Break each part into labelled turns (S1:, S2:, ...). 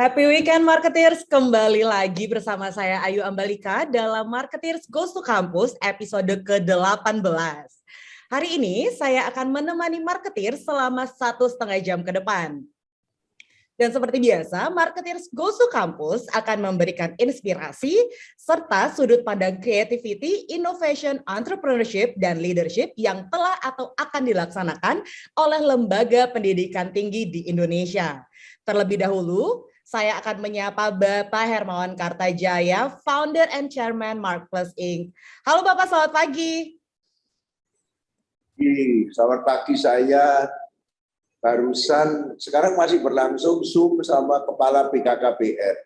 S1: Happy weekend Marketeers, kembali lagi bersama saya Ayu Ambalika dalam Marketeers Goes to Campus episode ke-18. Hari ini saya akan menemani Marketeers selama 1,5 jam ke depan. Dan seperti biasa, Marketeers Goes to Campus akan memberikan inspirasi serta sudut pandang creativity, innovation, entrepreneurship, dan leadership yang telah atau akan dilaksanakan oleh lembaga pendidikan tinggi di Indonesia. Terlebih dahulu, saya akan menyapa Bapak Hermawan Kartajaya, Founder and Chairman Marketplace Inc. Halo Bapak, selamat pagi.
S2: Selamat pagi, saya barusan, sekarang masih berlangsung Zoom sama Kepala BKKBN,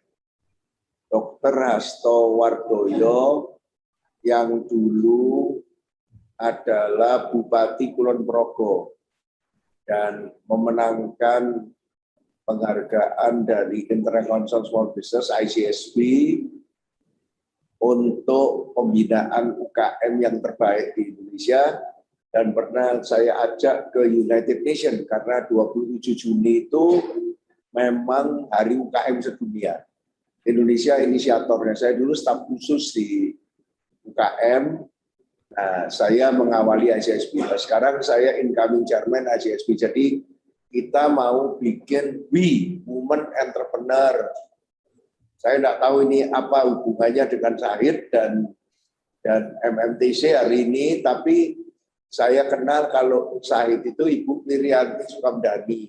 S2: Dr. Hasto Wardoyo, yang dulu adalah Bupati Kulon Progo dan memenangkan penghargaan dari Interconsul Small Business ICSB untuk pembinaan UKM yang terbaik di Indonesia, dan pernah saya ajak ke United Nations karena 27 Juni itu memang Hari UKM sedunia. Indonesia inisiatornya. Saya dulu staf khusus di UKM. Nah, saya mengawali ICSB. Sekarang saya incoming chairman ICSB. Jadi kita mau bikin Women Entrepreneur. Saya tidak tahu ini apa hubungannya dengan Syahid dan MMTC hari ini, tapi saya kenal kalau Syahid itu Ibu Mirianti Sukamdhani.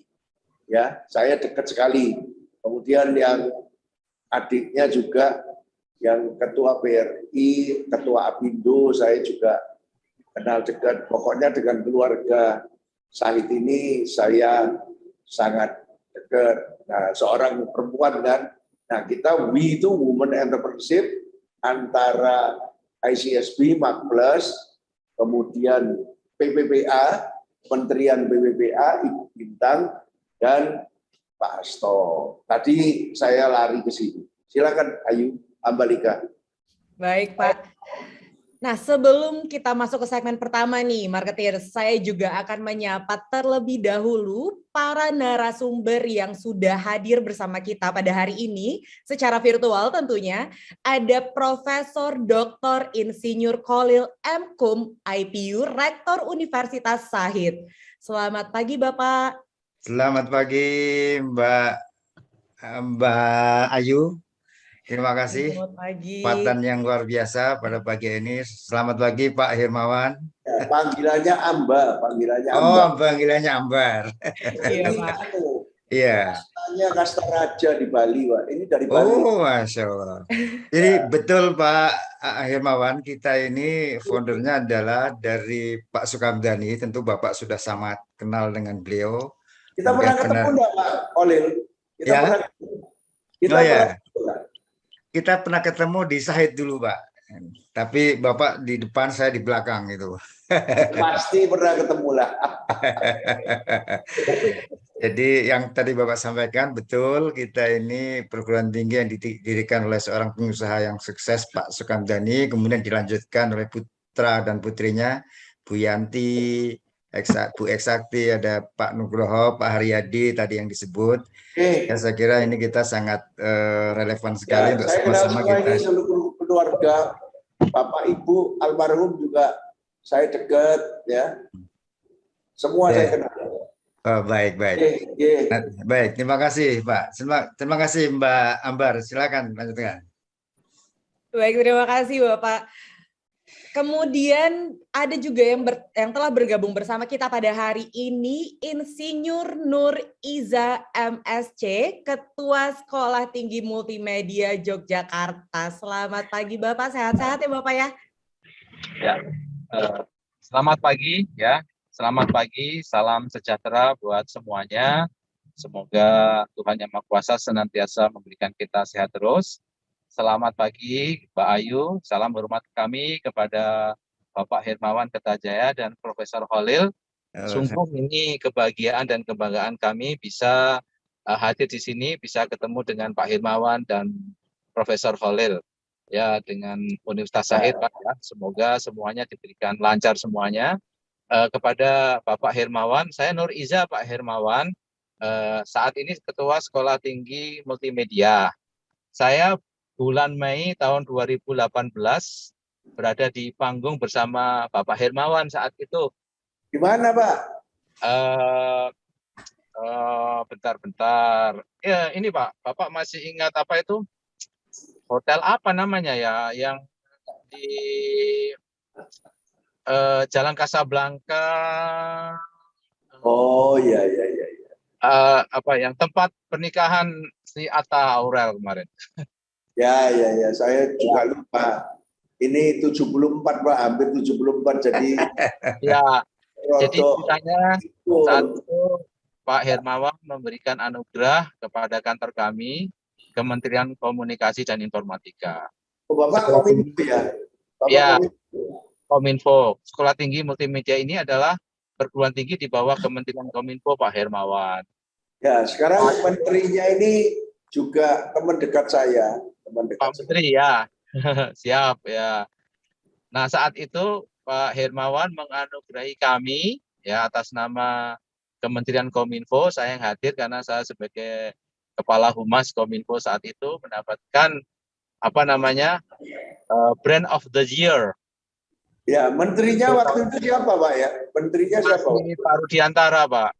S2: Ya, saya dekat sekali. Kemudian yang adiknya juga yang ketua BRI, ketua Apindo, saya juga kenal dekat. Pokoknya dengan keluarga Syahid ini saya sangat dekat. Nah, seorang perempuan kan. Nah, kita itu Women Entrepreneurship antara ICSB, Marketplace, kemudian PPPA, Kementerian PPPA, Ibu Bintang, dan Pak Hasto. Tadi saya lari ke sini. Silakan Ayu Ambalika.
S1: Baik Pak. Nah, sebelum kita masuk ke segmen pertama nih, Marketeers, saya juga akan menyapa terlebih dahulu para narasumber yang sudah hadir bersama kita pada hari ini, secara virtual tentunya. Ada Profesor Dr. Insinyur Khalil M. Kum, IPU, Rektor Universitas Syahid. Selamat pagi, Bapak.
S3: Selamat pagi, Mbak Ayu. Terima kasih.
S1: Selamat pagi.
S3: Kesempatan yang luar biasa pada pagi ini. Selamat pagi Pak Hermawan.
S2: Ya, panggilannya Amba, panggilannya Amba.
S3: Oh, panggilannya Ambar.
S1: Iya, Pak.
S3: Iya.
S2: Kastanya kasta raja di Bali, Pak. Ini dari Bali.
S3: Oh, Masya Allah. Jadi betul Pak Hermawan, kita ini foundernya adalah dari Pak Sukamdhani. Tentu Bapak sudah sangat kenal dengan beliau.
S2: Kita pernah ketemu enggak, Pak Olil? Kita
S3: Ya?
S2: pernah
S3: Kita pernah ketemu di Syahid dulu, Pak. Tapi Bapak di depan, saya di belakang gitu.
S2: Pasti pernah ketemu lah.
S3: Jadi yang tadi Bapak sampaikan betul, kita ini perguruan tinggi yang didirikan oleh seorang pengusaha yang sukses, Pak Sukamdhani, kemudian dilanjutkan oleh putra dan putrinya, Bu Yanti, Bu Eksakti, ada Pak Nugroho, Pak Haryadi tadi yang disebut. Ya, saya kira ini kita sangat relevan sekali untuk sama-sama kita.
S2: Ini seluruh keluarga, Bapak Ibu almarhum juga saya dekat, ya. Semua saya kenal.
S3: Oh, baik. Nah, baik, terima kasih Pak. Terima kasih Mbak Ambar. Silakan lanjutkan.
S1: Baik, terima kasih Bapak. Kemudian ada juga yang telah bergabung bersama kita pada hari ini, Insinyur Nur Iza MSc, Ketua Sekolah Tinggi Multimedia Yogyakarta. Selamat pagi Bapak, sehat-sehat ya Bapak ya?
S4: Ya, selamat pagi ya, selamat pagi, salam sejahtera buat semuanya. Semoga Tuhan Yang Maha Kuasa senantiasa memberikan kita sehat terus. Selamat pagi Mbak Ayu, salam hormat kami kepada Bapak Hermawan Kartajaya dan Profesor Khalil. Sungguh ini kebahagiaan dan kebanggaan kami bisa hadir di sini, bisa ketemu dengan Pak Hermawan dan Profesor Khalil. Ya, dengan Universitas Syahid, Pak, ya. Semoga semuanya diberikan lancar semuanya. Kepada Bapak Hermawan, saya Nur Iza Pak Hermawan, saat ini Ketua Sekolah Tinggi Multimedia. Saya bulan Mei tahun 2018 berada di panggung bersama Bapak Hermawan saat itu.
S2: Di mana, Pak?
S4: Bentar-bentar. Ya, ini Pak, Bapak masih ingat apa itu? Hotel apa namanya ya? Yang di Jalan Casablanca.
S2: Oh iya.
S4: Apa yang tempat pernikahan si Atta Aurel kemarin.
S2: Ya. Saya juga lupa. Ini 74, Pak. Hampir 74. Jadi
S4: Ya, jadi ceritanya saat
S2: itu.
S4: itu Pak Hermawan memberikan anugerah kepada kantor kami, Kementerian Komunikasi dan Informatika.
S2: Oh, Bapak Kominfo ya? Bapak
S4: Ya,
S2: Kominfo.
S4: Kominfo. Sekolah Tinggi Multimedia ini adalah perguruan tinggi di bawah Kementerian Kominfo, Pak Hermawan.
S2: Ya, sekarang menterinya ini juga teman dekat saya.
S4: Pak Menteri ya, siap ya. Nah saat itu Pak Hermawan menganugerahi kami ya atas nama Kementerian Kominfo. Saya yang hadir karena saya sebagai Kepala Humas Kominfo saat itu mendapatkan apa namanya Brand of the Year.
S2: Ya, menterinya waktu itu siapa, Pak ya? Menterinya siapa?
S4: Pak Rudiantara, Pak.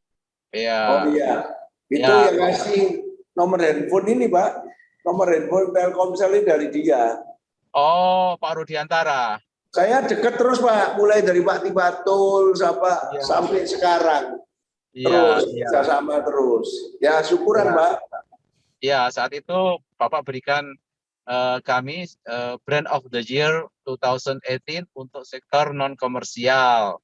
S4: Ya.
S2: Oh iya, itu
S4: ya.
S2: yang ngasih nomor handphone ini, Pak. Nomor handphone Telkomsel ini dari dia.
S4: Oh, Pak Rudiantara.
S2: Saya dekat terus, Pak. Mulai dari Pak Tibatul sampai sekarang. Terus, sama terus. Ya, syukuran, Pak.
S4: Ya, saat itu Bapak berikan kami Brand of the Year 2018 untuk sektor non-komersial.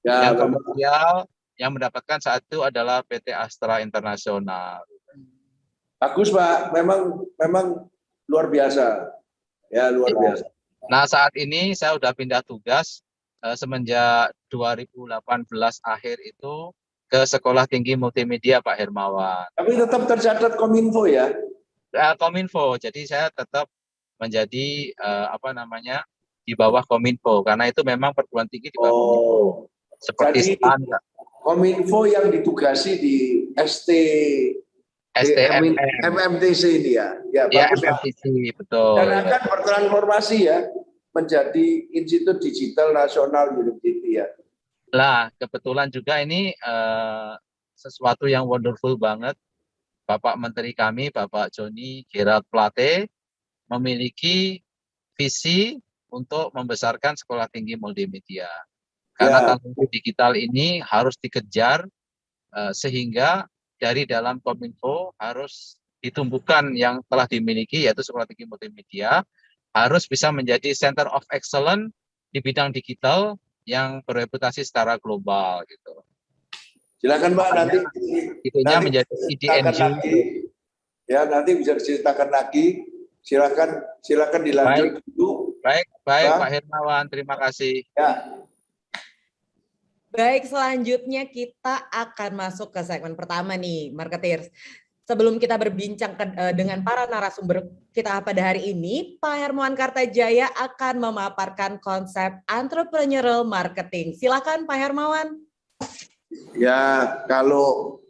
S4: Yang komersial yang mendapatkan saat itu adalah PT Astra Internasional.
S2: Bagus, Pak. Memang luar biasa. Ya, luar biasa.
S4: Nah, saat ini saya sudah pindah tugas semenjak 2018 akhir itu ke Sekolah Tinggi Multimedia, Pak Hermawan.
S2: Tapi tetap tercatat Kominfo ya?
S4: Kominfo, jadi saya tetap menjadi di bawah Kominfo karena itu memang perguruan tinggi di bawah Kominfo. Seperti
S2: jadi, Kominfo yang ditugasi di MMTC ini ya? Ya, bagus.
S4: MMTC, betul.
S2: Dan akan bertransformasi ya menjadi Institut Digital Nasional University ya.
S4: Lah, kebetulan juga ini sesuatu yang wonderful banget. Bapak Menteri kami, Bapak Joni Gerald Plate, memiliki visi untuk membesarkan Sekolah Tinggi Multimedia. Karena teknologi digital ini harus dikejar sehingga dari dalam Kominfo harus ditumbuhkan yang telah dimiliki yaitu Sekolah Tinggi Multimedia harus bisa menjadi Center of Excellence di bidang digital yang berreputasi secara global gitu.
S2: Silakan Pak, nanti
S4: menjadi IDNG.
S2: Ya, nanti bisa diceritakan lagi. Silakan dilanjut dulu.
S4: Baik Pak Hermawan, terima kasih.
S2: Ya.
S1: Baik, selanjutnya kita akan masuk ke segmen pertama nih, Marketeers. Sebelum kita berbincang dengan para narasumber kita pada hari ini, Pak Hermawan Kartajaya akan memaparkan konsep entrepreneurial marketing. Silakan Pak Hermawan.
S2: Ya, kalau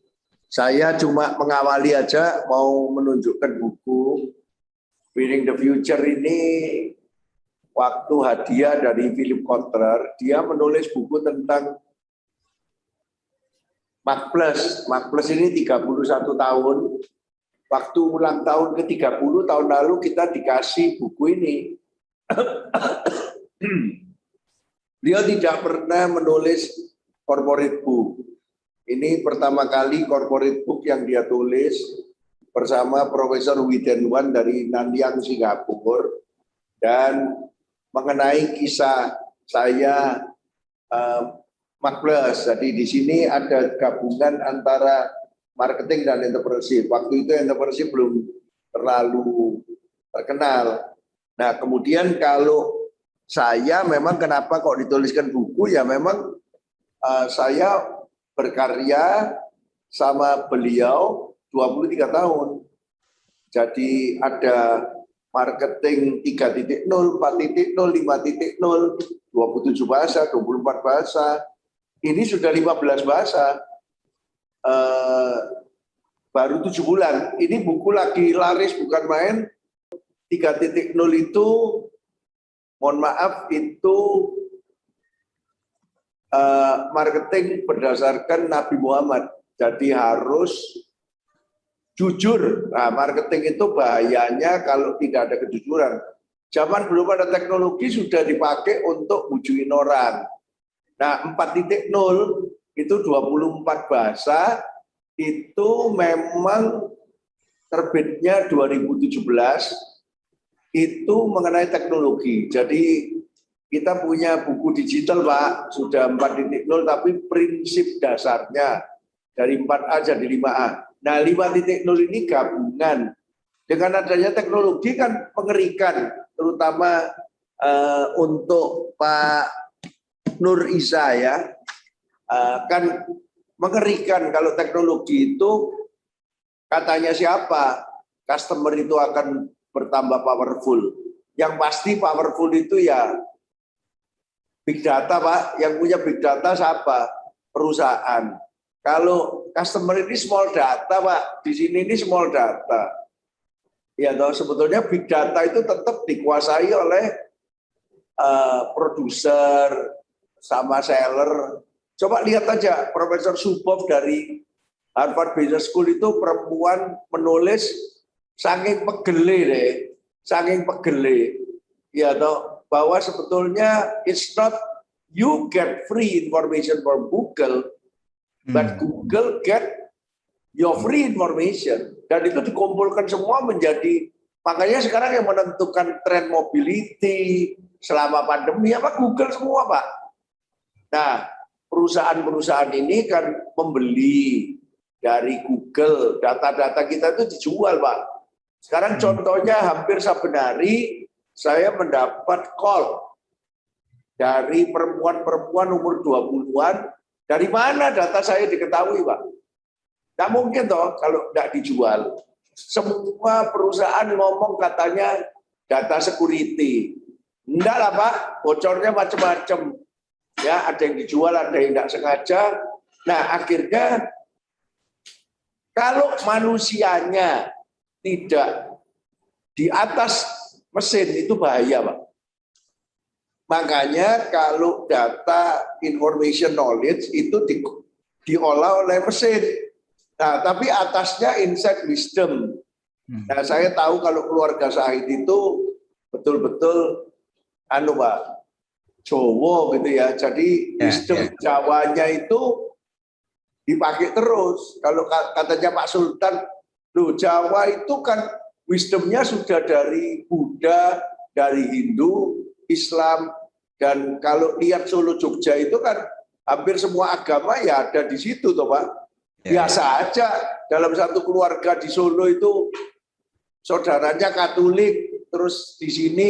S2: saya cuma mengawali aja, mau menunjukkan buku Winning the Future ini waktu hadiah dari Philip Kotler. Dia menulis buku tentang Mark Plus ini 31 tahun. Waktu ulang tahun ke-30 tahun lalu kita dikasih buku ini. Beliau tidak pernah menulis corporate book. Ini pertama kali corporate book yang dia tulis bersama Profesor Widenwan dari Nanyang, Singapura, dan mengenai kisah saya Mark Plus. Jadi di sini ada gabungan antara marketing dan entrepreneurship. Waktu itu entrepreneurship belum terlalu terkenal. Nah, kemudian kalau saya memang kenapa kok dituliskan buku, ya memang saya berkarya sama beliau 23 tahun. Jadi ada marketing 3.0, 4.0, 5.0, 27 bahasa, 24 bahasa. Ini sudah 15 bahasa. baru 7 bulan. Ini buku lagi laris bukan main. 3.0 itu, mohon maaf, itu marketing berdasarkan Nabi Muhammad. Jadi harus jujur. Nah, marketing itu bahayanya kalau tidak ada kejujuran. Zaman belum ada teknologi sudah dipakai untuk bujukin orang. Nah, 4.0 itu 24 bahasa, itu memang terbitnya 2017, itu mengenai teknologi. Jadi kita punya buku digital, Pak, sudah 4.0, tapi prinsip dasarnya dari 4A jadi 5A. Nah, 5.0 ini gabungan. Dengan adanya teknologi kan mengerikan, terutama untuk Pak Nur Isa ya, kan mengerikan kalau teknologi itu katanya siapa, customer itu akan bertambah powerful. Yang pasti powerful itu ya big data, Pak. Yang punya big data siapa? Perusahaan. Kalau customer ini small data, Pak. Di sini ini small data. Ya, toh, sebetulnya big data itu tetap dikuasai oleh produser sama seller. Coba lihat aja Profesor Zuboff dari Harvard Business School itu perempuan menulis saking pegele deh, saking pegele. Ya, toh, bahwa sebetulnya it's not you get free information from Google, but Google get your free information. Dan itu dikumpulkan semua menjadi, makanya sekarang yang menentukan tren mobility selama pandemi apa Google semua, Pak. Nah, perusahaan-perusahaan ini kan membeli dari Google, data-data kita itu dijual, Pak. Sekarang contohnya hampir saben hari saya mendapat call dari perempuan-perempuan umur 20-an, dari mana data saya diketahui, Pak? Nggak mungkin toh kalau nggak dijual. Semua perusahaan ngomong katanya data security. Enggak lah, Pak, bocornya macam-macam. Ya, ada yang dijual, ada yang nggak sengaja. Nah, akhirnya kalau manusianya tidak di atas mesin itu bahaya, Pak. Makanya kalau data information knowledge itu diolah oleh mesin. Nah, tapi atasnya insight wisdom. Nah, saya tahu kalau keluarga Syahid itu betul-betul Pak, Jawa gitu ya. Jadi wisdom Jawanya itu dipakai terus. Kalau katanya Pak Sultan, loh Jawa itu kan wisdomnya sudah dari Buddha, dari Hindu, Islam, dan kalau lihat Solo Jogja itu kan hampir semua agama ya ada di situ toh, Pak. Biasa aja dalam satu keluarga di Solo itu saudaranya Katolik, terus di sini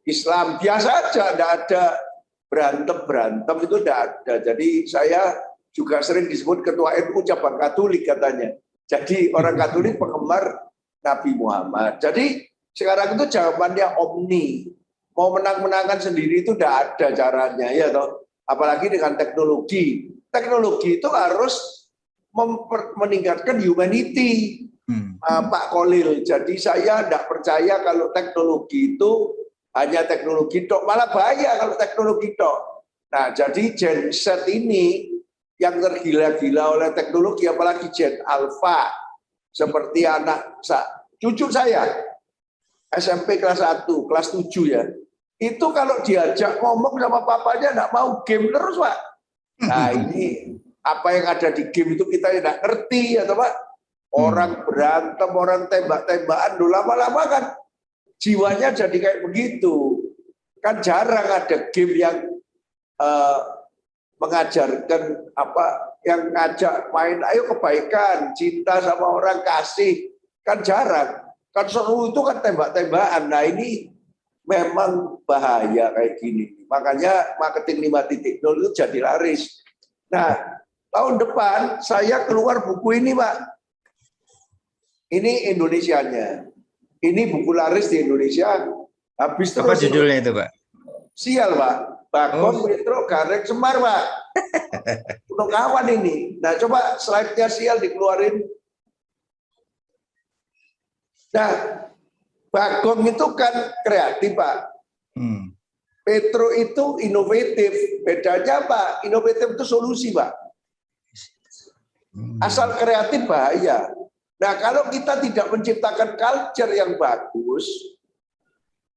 S2: Islam, biasa aja, tidak ada berantem itu tidak ada. Jadi saya juga sering disebut ketua NU cabang Katolik katanya. Jadi orang Katolik penggemar Nabi Muhammad. Jadi sekarang itu jawabannya omni. Mau menang-menangan sendiri itu tidak ada caranya, ya toh. Apalagi dengan teknologi. Teknologi itu harus meningkatkan humanity, Pak Kolil. Jadi saya tidak percaya kalau teknologi itu hanya teknologi tok, malah bahaya kalau teknologi tok. Nah, jadi Gen Z ini yang tergila-gila oleh teknologi, apalagi Gen Alpha, seperti anak cucu saya, SMP kelas 1, kelas 7 ya, itu kalau diajak ngomong sama papanya tidak mau, game terus, Pak. Nah, ini apa yang ada di game itu kita tidak ngerti ya, Pak. Orang berantem, orang tembak-tembakan, lama-lama kan jiwanya jadi kayak begitu. Kan jarang ada game yang mengajarkan apa, yang ngajak main, ayo kebaikan, cinta sama orang, kasih, kan jarang. Kan seru itu kan tembak-tembakan. Nah, ini memang bahaya kayak gini. Makanya marketing 5.0 itu jadi laris. Nah, tahun depan saya keluar buku ini, Pak. Ini Indonesianya. Ini buku laris di Indonesia. Habis
S3: Apa
S2: terus
S3: judulnya itu, Pak?
S2: Sial, Pak. Bagong, Metro, Gareng, Semar, Pak. Puno Kawan ini. Nah, coba slide-nya Sial dikeluarin. Nah, Bagong itu kan kreatif, Pak. Petro itu inovatif. Bedanya apa? Inovatif itu solusi, Pak. Asal kreatif bahaya. Nah, kalau kita tidak menciptakan culture yang bagus,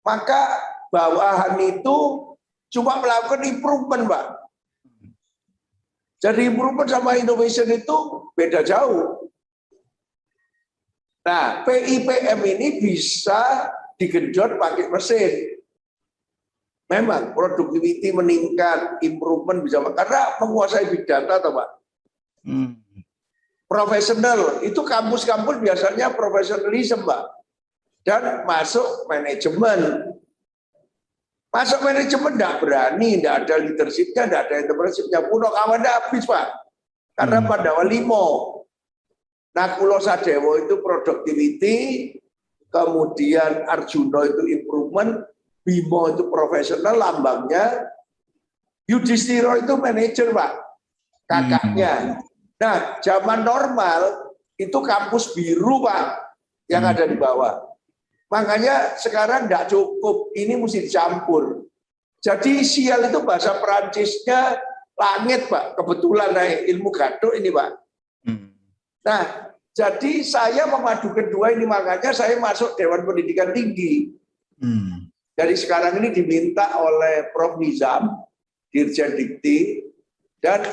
S2: maka bawahan itu cuma melakukan improvement, Pak. Jadi improvement sama innovation itu beda jauh. Nah, PIPM ini bisa digenjot pakai mesin. Memang productivity meningkat, improvement bisa, karena menguasai big data, toh, Pak. Profesional, itu kampus-kampus biasanya profesionalisme, Pak. Dan masuk manajemen. Masuk manajemen tidak berani, tidak ada leadership-nya, tidak ada entrepreneurship-nya. Puno Kawan habis, Pak. Karena Pandawa Limo. Nah, Kulo Sadewo itu productivity, kemudian Arjuno itu improvement, Bimo itu profesional, lambangnya. Yudhistiro itu manajer, Pak. Kakaknya. Nah, zaman normal itu kampus biru, Pak, yang ada di bawah. Makanya sekarang tidak cukup, ini mesti dicampur. Jadi Sial itu bahasa Perancisnya langit, Pak. Kebetulan naik ilmu gadok ini, Pak. Nah, jadi saya memadukan dua ini, makanya saya masuk Dewan Pendidikan Tinggi. Jadi sekarang ini diminta oleh Prof. Nizam, Dirjen Dikti, dan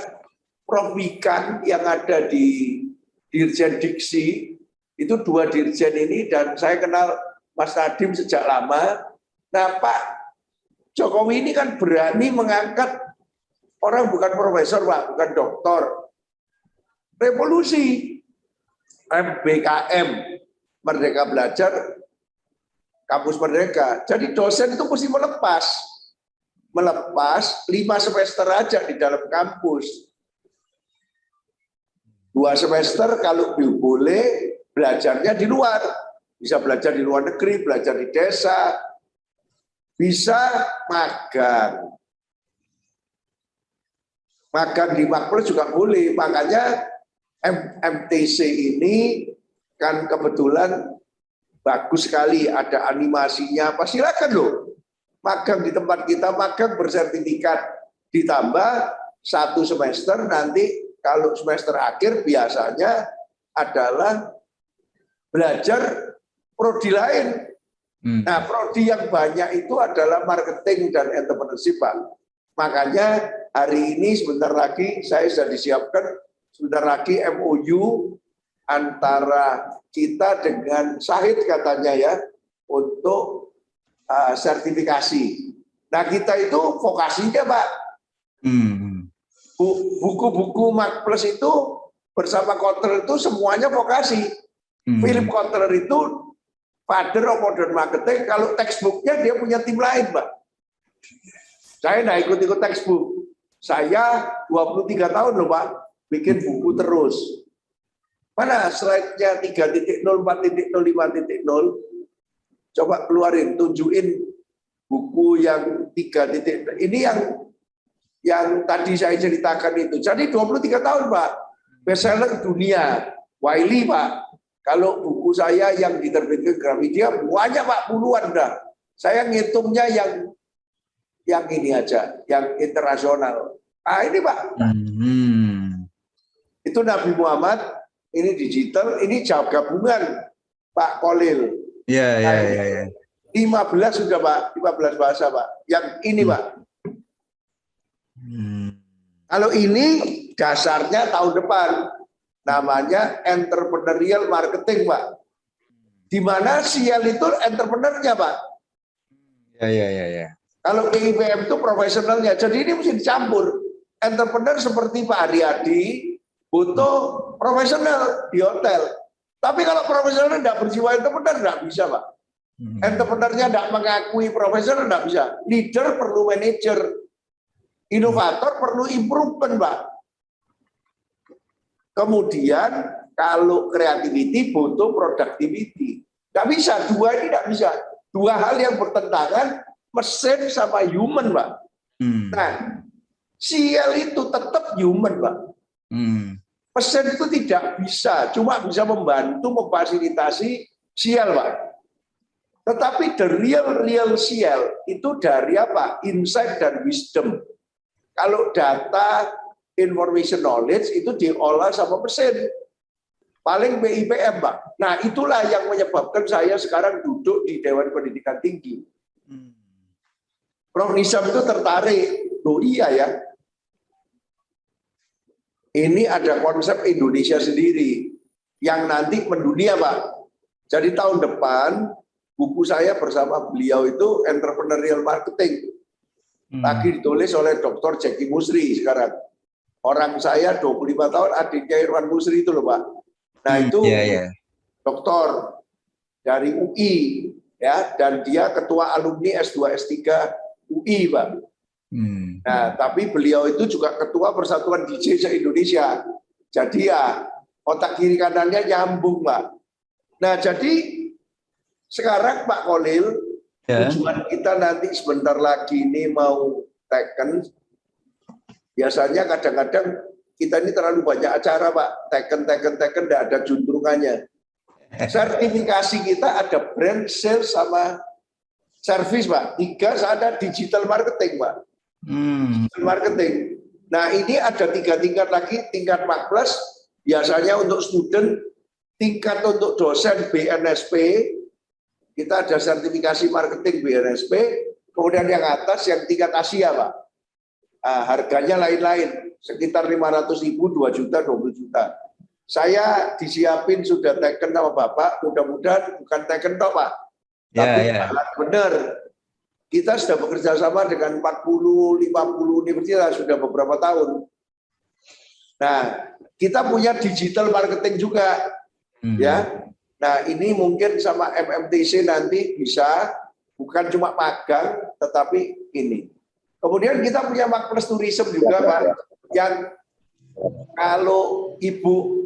S2: Prof. Wikan yang ada di Dirjen Diksi, itu dua dirjen ini, dan saya kenal Mas Nadiem sejak lama. Nah, Pak Jokowi ini kan berani mengangkat orang bukan profesor, Pak, bukan doktor. Revolusi. MBKM, Merdeka Belajar, Kampus Merdeka. Jadi dosen itu mesti melepas 5 semester aja di dalam kampus. 2 semester kalau boleh belajarnya di luar. Bisa belajar di luar negeri, belajar di desa, bisa magang. Magang di Makpres juga boleh, makanya MTC ini kan kebetulan bagus sekali, ada animasinya, apa silakan loh. Magang di tempat kita, magang bersertifikat, ditambah 1 semester, nanti kalau semester akhir biasanya adalah belajar prodi lain. Nah, prodi yang banyak itu adalah marketing dan entrepreneurship, Pak. Makanya hari ini sebentar lagi saya sudah disiapkan, sebentar lagi MOU antara kita dengan Syahid katanya ya, untuk sertifikasi. Nah, kita itu vokasinya, Pak. Buku-buku Makpres itu bersama Kotler itu semuanya vokasi. Philip Kotler itu father of modern marketing, kalau textbooknya dia punya tim lain, Pak. Saya nggak ikut-ikut textbook. Saya 23 tahun loh, Pak, bikin buku terus. Mana slide-nya 3.0, 4.0, 5.0? Coba keluarin, tunjukin buku yang 3.0. Ini yang tadi saya ceritakan itu. Jadi 23 tahun, Pak. Bestseller dunia. Wiley, Pak. Kalau buku saya yang diterbitkan Gramedia banyak, Pak, puluhan dah. Saya ngitungnya yang ini aja, yang internasional. Ah, ini, Pak. Itu Nabi Muhammad, ini digital, ini jawab gabungan, Pak Kolil.
S3: Iya.
S2: 15 sudah, Pak, 15 bahasa, Pak. Yang ini, Pak. Kalau ini dasarnya tahun depan, namanya entrepreneurial marketing, Pak. Di mana Sial itu entrepreneurnya, Pak.
S3: Iya.
S2: Kalau PIPM itu profesionalnya. Jadi ini mesti dicampur. Entrepreneur seperti Pak Haryadi butuh profesional di hotel. Tapi kalau profesional tidak berjiwa entrepreneur, tidak bisa, Pak. Entrepreneurnya tidak mengakui profesional, tidak bisa. Leader perlu manager. Inovator perlu improvement, Pak. Kemudian kalau creativity butuh productivity. Tidak bisa, dua ini tidak bisa. Dua hal yang bertentangan, mesin sama human, Pak. Nah, Sial itu tetap human, Pak. Mesin itu tidak bisa, cuma bisa membantu memfasilitasi sial, Pak. Tetapi the real sial itu dari apa? Insight dan wisdom. Kalau data, information knowledge itu diolah sama mesin. Paling BIPM, Pak. Nah, itulah yang menyebabkan saya sekarang duduk di Dewan Pendidikan Tinggi. Prof. Nizam itu tertarik. Loh iya ya. Ini ada konsep Indonesia sendiri yang nanti mendunia, Pak. Jadi tahun depan buku saya bersama beliau itu Entrepreneurial Marketing. Lagi ditulis oleh Dr. Jackie Musri sekarang. Orang saya 25 tahun, adiknya Irwan Musri itu loh, Pak. Nah itu doktor dari UI, ya, dan dia ketua alumni S2 S3 UI, Pak. Nah, tapi beliau itu juga ketua Persatuan DJ se-Indonesia. Jadi ya otak kiri kanannya nyambung, Pak. Nah, jadi sekarang Pak Khalil, tujuan kita nanti sebentar lagi ini mau Teken. Biasanya kadang-kadang kita ini terlalu banyak acara, Pak. Teken, tidak ada juntrungannya. Sertifikasi kita ada brand, sales, sama service, Pak. 3 ada digital marketing, Pak. Digital marketing. Nah, ini ada 3 tingkat lagi. Tingkat 14, biasanya untuk student. Tingkat untuk dosen BNSP, kita ada sertifikasi marketing BNSP. Kemudian yang atas, yang tingkat Asia, Pak. Harganya lain-lain, sekitar 500.000, 2 juta, 20 juta. Saya disiapin sudah Teken sama Bapak, mudah-mudahan bukan Teken toh, Pak. Tapi benar, kita sudah bekerja sama dengan 40-50 universitas sudah beberapa tahun. Nah, kita punya digital marketing juga, ya. Nah, ini mungkin sama MMTC nanti bisa, bukan cuma magang, tetapi ini. Kemudian kita punya Marketplace Tourism juga, Pak, yang kalau ibu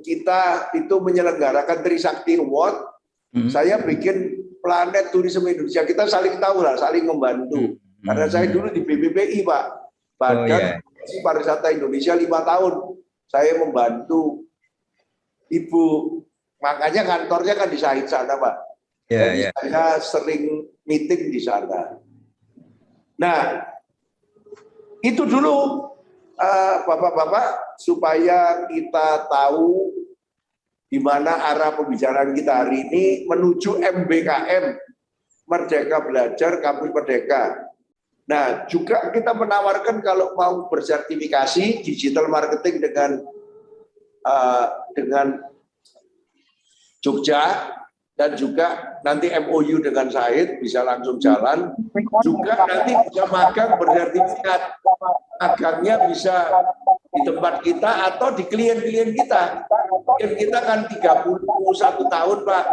S2: kita itu menyelenggarakan Trisakti Award, saya bikin Planet Tourism Indonesia. Kita saling tahu lah, saling membantu. Karena saya dulu di BPPI, Pak, Badan Pariwisata Indonesia 5 tahun. Saya membantu ibu, makanya kantornya kan di Sahid sana, Pak. Jadi saya sering meeting di sana. Nah, itu dulu Bapak-bapak, supaya kita tahu di mana arah pembicaraan kita hari ini menuju MBKM, Merdeka Belajar Kampus Merdeka. Nah, juga kita menawarkan kalau mau bersertifikasi digital marketing dengan Jogja, dan juga nanti MOU dengan Said bisa langsung jalan. Juga nanti bisa magang bersertifikat. Magangnya bisa di tempat kita atau di klien-klien kita. Klien kita kan 31 tahun, Pak.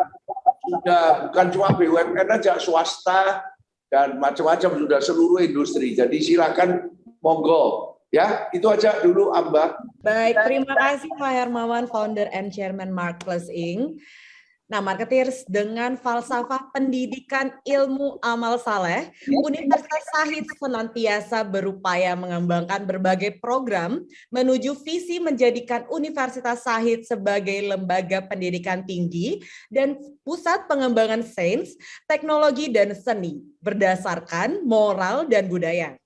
S2: Sudah bukan cuma BUMN aja, swasta dan macam-macam, sudah seluruh industri. Jadi silakan monggo. Ya, itu aja dulu, Amba.
S1: Baik, terima kasih Pak Hermawan, Founder and Chairman Marketplace Inc. Nah, Marketeers, dengan falsafah pendidikan ilmu amal saleh, Universitas Sahid senantiasa berupaya mengembangkan berbagai program menuju visi menjadikan Universitas Sahid sebagai lembaga pendidikan tinggi dan pusat pengembangan sains, teknologi, dan seni berdasarkan moral dan budaya,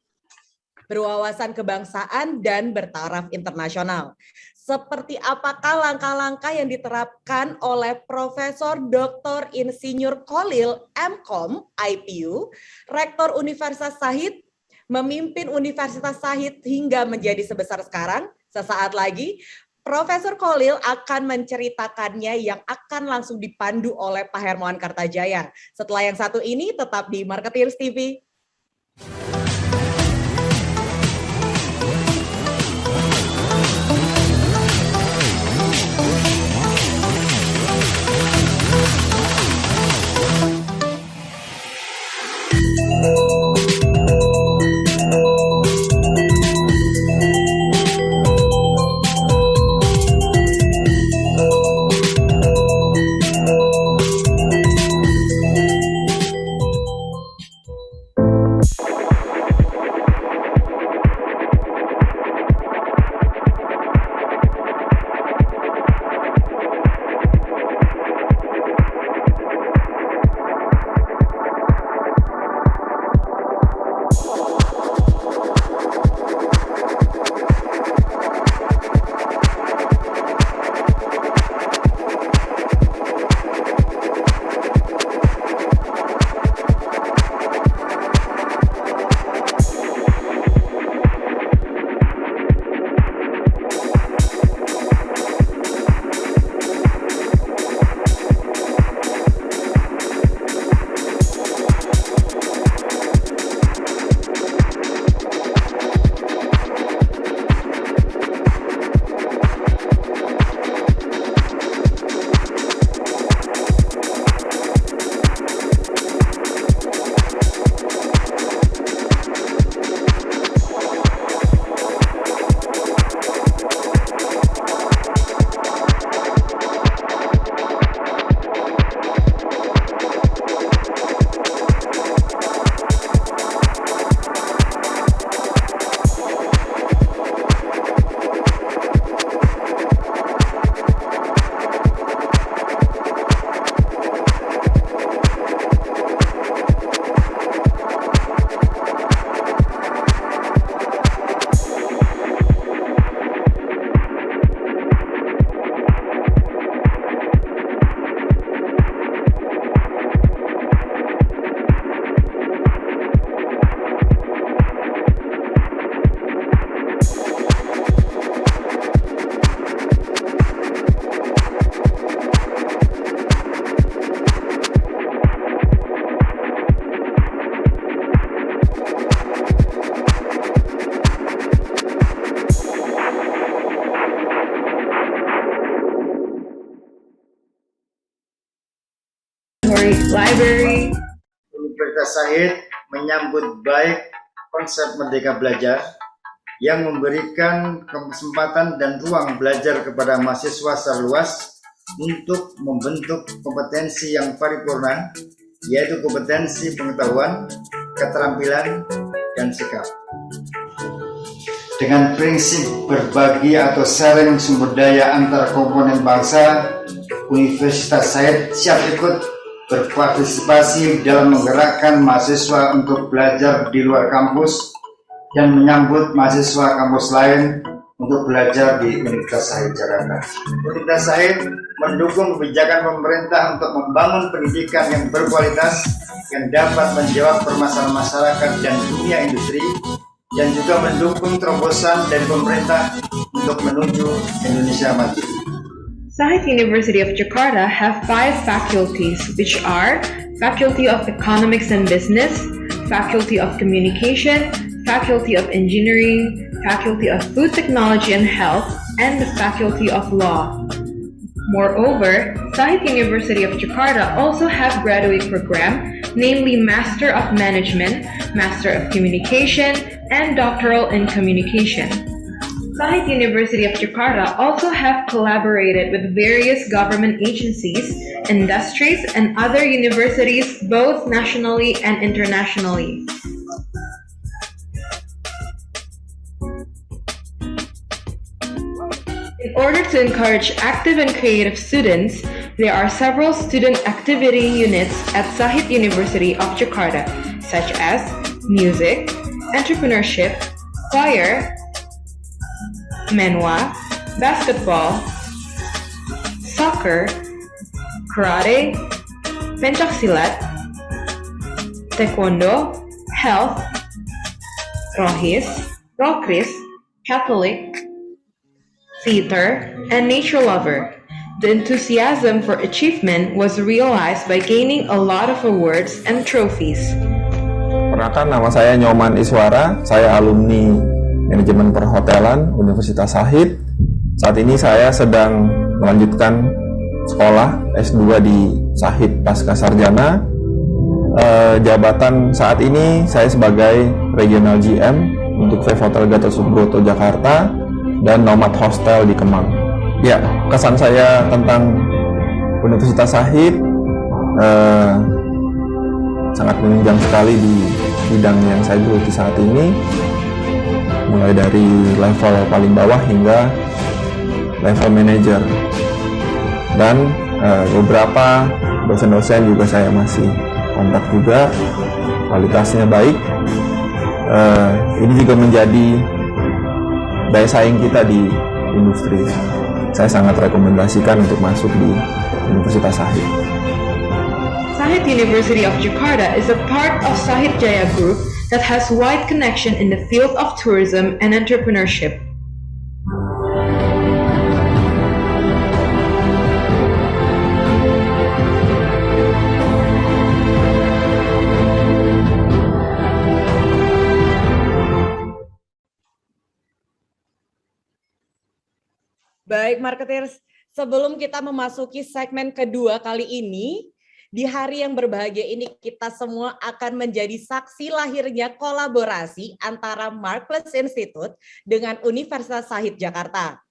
S1: berwawasan kebangsaan, dan bertaraf internasional. Seperti apakah langkah-langkah yang diterapkan oleh Profesor Dr. Insinyur Khalil M.Com, IPU, Rektor Universitas Sahid, memimpin Universitas Sahid hingga menjadi sebesar sekarang? Sesaat lagi, Profesor Khalil akan menceritakannya yang akan langsung dipandu oleh Pak Hermawan Kartajaya. Setelah yang satu ini, tetap di Marketeers TV.
S5: Laboratory Library.
S3: Universitas Sahid menyambut baik konsep Merdeka Belajar yang memberikan kesempatan dan ruang belajar kepada mahasiswa secara luas untuk membentuk kompetensi yang paripurna, yaitu kompetensi pengetahuan, keterampilan, dan sikap. Dengan prinsip berbagi atau sharing sumber daya antar komponen bangsa, Universitas Said siap ikut berpartisipasi dalam menggerakkan mahasiswa untuk belajar di luar kampus dan menyambut mahasiswa kampus lain untuk belajar di Universitas Said Jakarta. Universitas Said mendukung kebijakan pemerintah untuk membangun pendidikan yang berkualitas yang dapat menjawab permasalahan masyarakat dan dunia industri, dan juga mendukung terobosan dari pemerintah untuk menuju Indonesia maju.
S5: Sahid University of Jakarta have 5 faculties, which are Faculty of Economics and Business, Faculty of Communication, Faculty of Engineering, Faculty of Food Technology and Health, and the Faculty of Law. Moreover, Sahid University of Jakarta also have graduate program, namely Master of Management, Master of Communication, and Doctoral in Communication. Sahid University of Jakarta also have collaborated with various government agencies, industries, and other universities both nationally and internationally. In order to encourage active and creative students, there are several student activity units at Sahid University of Jakarta, such as music, entrepreneurship, choir, menwa, basketball, soccer, karate, pencaksilat, taekwondo, health, rohis, rokris, Catholic, theater, and nature lover. The enthusiasm for achievement was realized by gaining a lot of awards and trophies.
S6: Perkenalkan, nama saya Nyoman Iswara, saya alumni Manajemen Perhotelan Universitas Sahid. Saat ini saya sedang melanjutkan sekolah S2 di Sahid Pasca Sarjana. Jabatan saat ini saya sebagai Regional GM untuk Five Hotel Gatot Subroto Jakarta dan Nomad Hostel di Kemang. Ya, kesan saya tentang Universitas Sahid sangat menunjang sekali di bidang yang saya geluti saat ini, mulai dari level paling bawah hingga level manager, dan beberapa dosen-dosen juga saya masih kontak juga, kualitasnya baik. Ini juga menjadi daya saing kita di industri. Saya sangat rekomendasikan untuk masuk di Universitas Sahid.
S5: Sahid University of Jakarta is a part of Sahid Jaya Group that has wide connection in the field of tourism and entrepreneurship.
S1: Baik, marketers, sebelum kita memasuki segmen kedua kali ini, di hari yang berbahagia ini kita semua akan menjadi saksi lahirnya kolaborasi antara Marketplace Institute dengan Universitas Sahid Jakarta.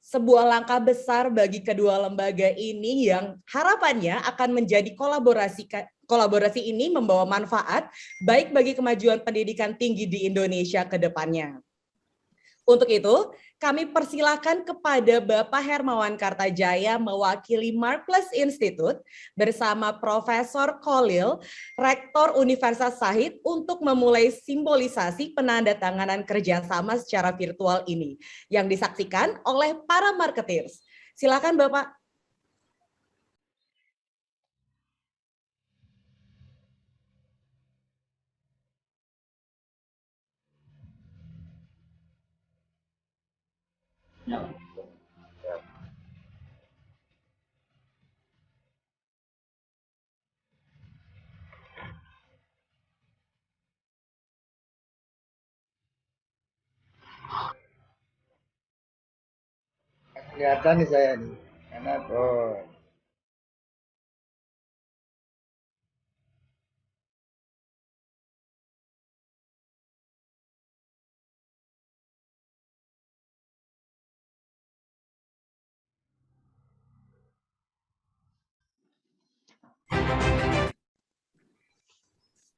S1: Sebuah langkah besar bagi kedua lembaga ini yang harapannya akan menjadi kolaborasi ini membawa manfaat baik bagi kemajuan pendidikan tinggi di Indonesia ke depannya. Untuk itu, kami persilakan kepada Bapak Hermawan Kartajaya mewakili Marketplace Institute bersama Profesor Khalil, Rektor Universitas Sahid, untuk memulai simbolisasi penandatanganan kerjasama secara virtual ini yang disaksikan oleh para marketeers. Silakan Bapak.
S3: Kelihatan nih saya nih, karena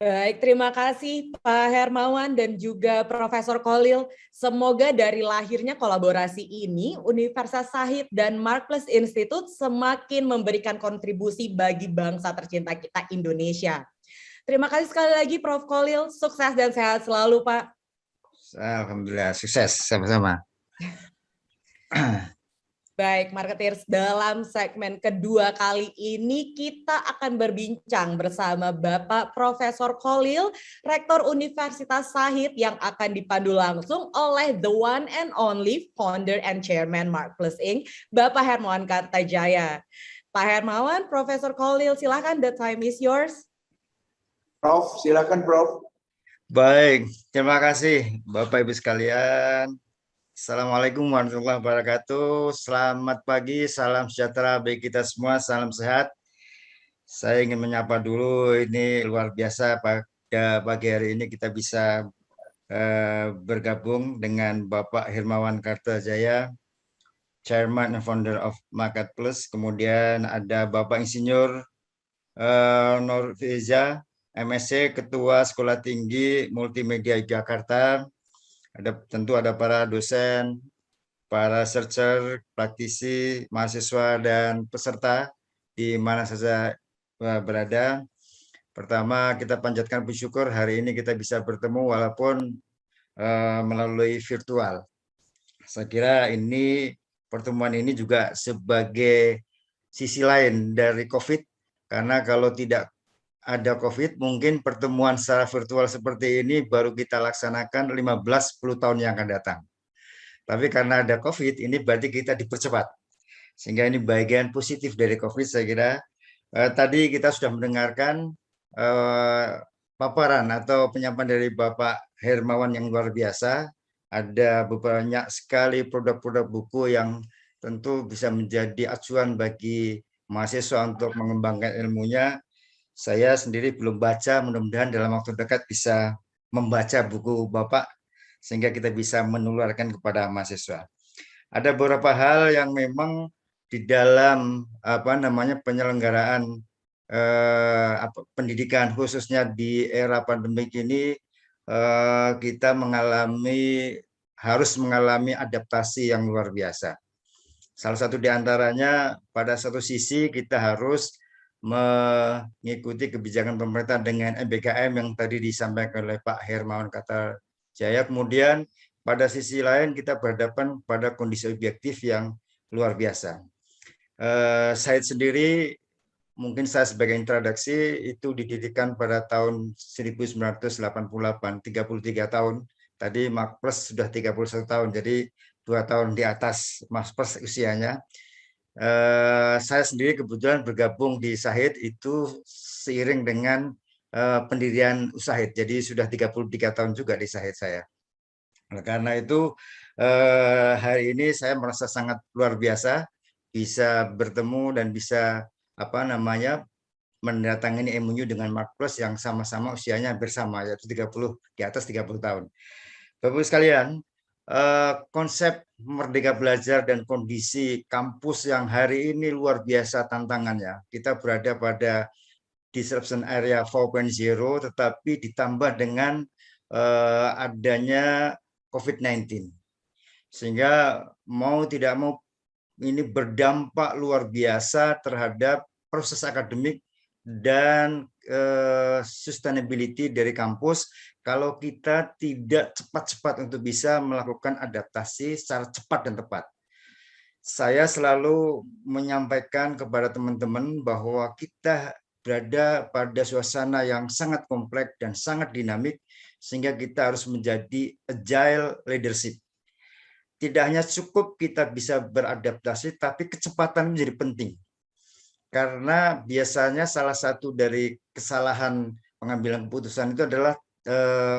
S1: Baik, terima kasih Pak Hermawan dan juga Profesor Khalil. Semoga dari lahirnya kolaborasi ini, Universitas Shahid dan Marketplace Institute semakin memberikan kontribusi bagi bangsa tercinta kita Indonesia. Terima kasih sekali lagi Prof. Khalil, sukses dan sehat selalu Pak.
S3: Alhamdulillah, sukses sama-sama.
S1: Baik, Marketeers, dalam segmen kedua kali ini kita akan berbincang bersama Bapak Profesor Khalil, Rektor Universitas Shahid yang akan dipandu langsung oleh the one and only founder and chairman Marketplace Inc., Bapak Hermawan Kartajaya. Pak Hermawan, Profesor Khalil, silakan, the time is yours.
S2: Prof, silakan Prof.
S3: Baik, terima kasih Bapak Ibu sekalian. Assalamualaikum warahmatullahi wabarakatuh. Selamat pagi, salam sejahtera bagi kita semua, salam sehat. Saya ingin menyapa dulu, ini luar biasa pada pagi hari ini kita bisa bergabung dengan Bapak Hermawan Kartajaya, Chairman and Founder of Marketplace. Kemudian ada Bapak Insinyur Nurfiza, MSc, Ketua Sekolah Tinggi Multimedia Jakarta. Tentu ada para dosen, para researcher, praktisi, mahasiswa, dan peserta di mana saja berada. Pertama, kita panjatkan bersyukur hari ini kita bisa bertemu walaupun melalui virtual. Saya kira ini pertemuan ini juga sebagai sisi lain dari COVID, karena kalau tidak ada COVID, mungkin pertemuan secara virtual seperti ini baru kita laksanakan 15-10 tahun yang akan datang. Tapi karena ada COVID, ini berarti kita dipercepat. Sehingga ini bagian positif dari COVID, saya kira. Tadi kita sudah mendengarkan paparan atau penyampaian dari Bapak Hermawan yang luar biasa. Ada banyak sekali produk-produk buku yang tentu bisa menjadi acuan bagi mahasiswa untuk mengembangkan ilmunya. Saya sendiri belum baca, mudah-mudahan dalam waktu dekat bisa membaca buku Bapak sehingga kita bisa menularkan kepada mahasiswa. Ada beberapa hal yang memang di dalam penyelenggaraan pendidikan khususnya di era pandemik ini kita harus mengalami adaptasi yang luar biasa. Salah satu di antaranya pada satu sisi kita harus mengikuti kebijakan pemerintah dengan MBKM yang tadi disampaikan oleh Pak Hermawan Kartajaya. Kemudian pada sisi lain kita berhadapan pada kondisi objektif yang luar biasa. Saya sendiri, mungkin saya sebagai introduksi, itu didirikan pada tahun 1988, 33 tahun. Tadi Marketplace sudah 31 tahun, jadi 2 tahun di atas Marketplace usianya. Saya sendiri kebetulan bergabung di Shahid itu seiring dengan pendirian Shahid, jadi sudah 33 tahun juga di Shahid saya. Karena itu hari ini saya merasa sangat luar biasa bisa bertemu dan bisa mendatangi MOU dengan Marketplace yang sama-sama usianya bersama, yaitu di atas 30 tahun. Bapak-Ibu sekalian, konsep Merdeka Belajar dan kondisi kampus yang hari ini luar biasa tantangannya. Kita berada pada disruption area 4.0, tetapi ditambah dengan adanya COVID-19. Sehingga mau tidak mau ini berdampak luar biasa terhadap proses akademik dan sustainability dari kampus kalau kita tidak cepat-cepat untuk bisa melakukan adaptasi secara cepat dan tepat. Saya selalu menyampaikan kepada teman-teman bahwa kita berada pada suasana yang sangat kompleks dan sangat dinamik, sehingga kita harus menjadi agile leadership. Tidak hanya cukup kita bisa beradaptasi, tapi kecepatan menjadi penting. Karena biasanya salah satu dari kesalahan pengambilan keputusan itu adalah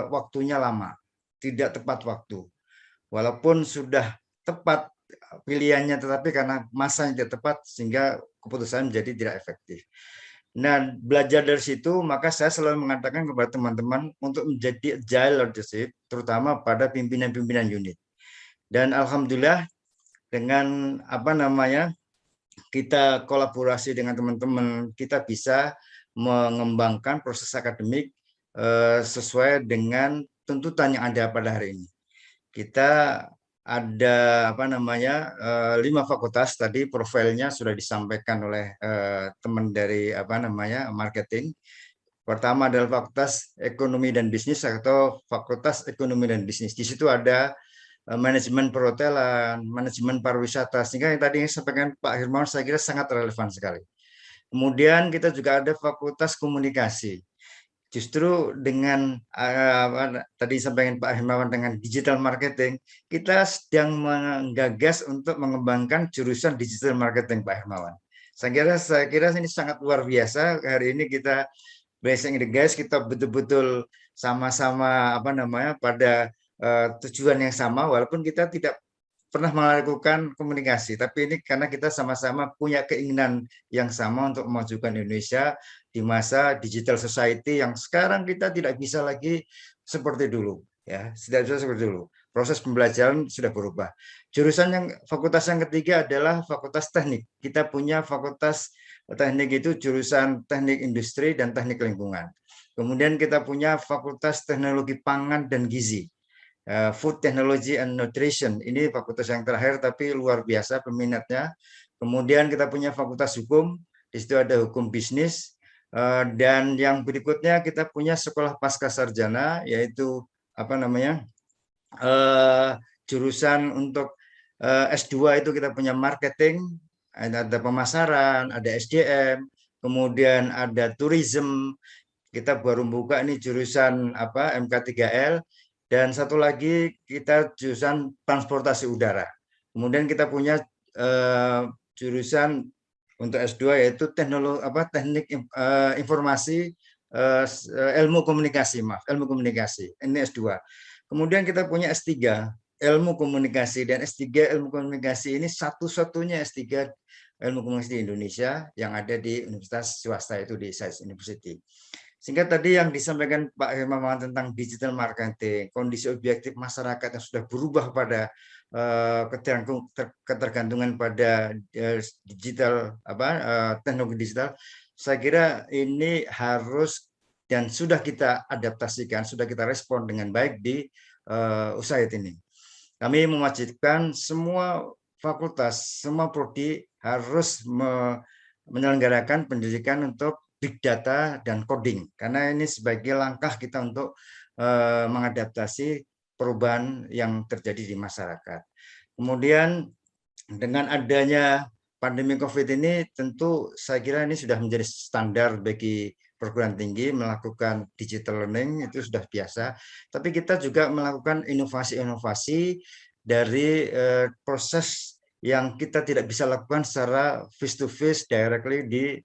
S3: waktunya lama, tidak tepat waktu. Walaupun sudah tepat pilihannya, tetapi karena masanya tidak tepat sehingga keputusan menjadi tidak efektif. Nah, belajar dari situ, maka saya selalu mengatakan kepada teman-teman untuk menjadi agile leadership, terutama pada pimpinan-pimpinan unit. Dan alhamdulillah dengan kita kolaborasi dengan teman-teman, kita bisa mengembangkan proses akademik sesuai dengan tuntutan yang ada pada hari ini. Kita ada 5 fakultas, tadi profilnya sudah disampaikan oleh teman dari marketing. Pertama adalah Fakultas Ekonomi dan Bisnis atau Fakultas Ekonomi dan Bisnis. Di situ ada manajemen perhotelan, manajemen pariwisata, sehingga yang tadi disampaikan Pak Hermawan saya kira sangat relevan sekali. Kemudian kita juga ada Fakultas Komunikasi. Justru dengan tadi disampaikan Pak Hermawan dengan digital marketing, kita sedang menggagas untuk mengembangkan jurusan digital marketing, Pak Hermawan. Saya kira ini sangat luar biasa. Hari ini kita blessing the guys, kita betul-betul sama-sama pada tujuan yang sama, walaupun kita tidak pernah melakukan komunikasi, tapi ini karena kita sama-sama punya keinginan yang sama untuk memajukan Indonesia di masa digital society yang sekarang kita tidak bisa lagi seperti dulu, ya, tidak bisa seperti dulu. Proses pembelajaran sudah berubah. Fakultas yang ketiga adalah Fakultas Teknik. Kita punya Fakultas Teknik itu jurusan Teknik Industri dan Teknik Lingkungan. Kemudian kita punya Fakultas Teknologi Pangan dan Gizi. Food Technology and Nutrition, ini fakultas yang terakhir tapi luar biasa peminatnya. Kemudian kita punya Fakultas Hukum, di situ ada Hukum Bisnis, dan yang berikutnya kita punya Sekolah Pascasarjana, yaitu jurusan untuk S2 itu kita punya Marketing, ada Pemasaran, ada SDM, kemudian ada Tourism. Kita baru buka ini jurusan MK3L. Dan satu lagi kita jurusan transportasi udara. Kemudian kita punya jurusan untuk S2 yaitu teknik informasi ilmu komunikasi, ilmu komunikasi. Ini S2. Kemudian kita punya S3 ilmu komunikasi, dan S3 ilmu komunikasi ini satu-satunya S3 ilmu komunikasi di Indonesia yang ada di universitas swasta, itu di SAIS University. Sehingga tadi yang disampaikan Pak Hermawan tentang digital marketing, kondisi objektif masyarakat yang sudah berubah pada ketergantungan pada digital, teknologi digital, saya kira ini harus dan sudah kita adaptasikan, sudah kita respon dengan baik di USAID ini. Kami mewajibkan semua fakultas, semua prodi harus menyelenggarakan pendidikan untuk big data dan coding, karena ini sebagai langkah kita untuk mengadaptasi perubahan yang terjadi di masyarakat. Kemudian dengan adanya pandemi COVID ini, tentu saya kira ini sudah menjadi standar bagi perguruan tinggi melakukan digital learning, itu sudah biasa. Tapi kita juga melakukan inovasi-inovasi dari proses yang kita tidak bisa lakukan secara face-to-face directly di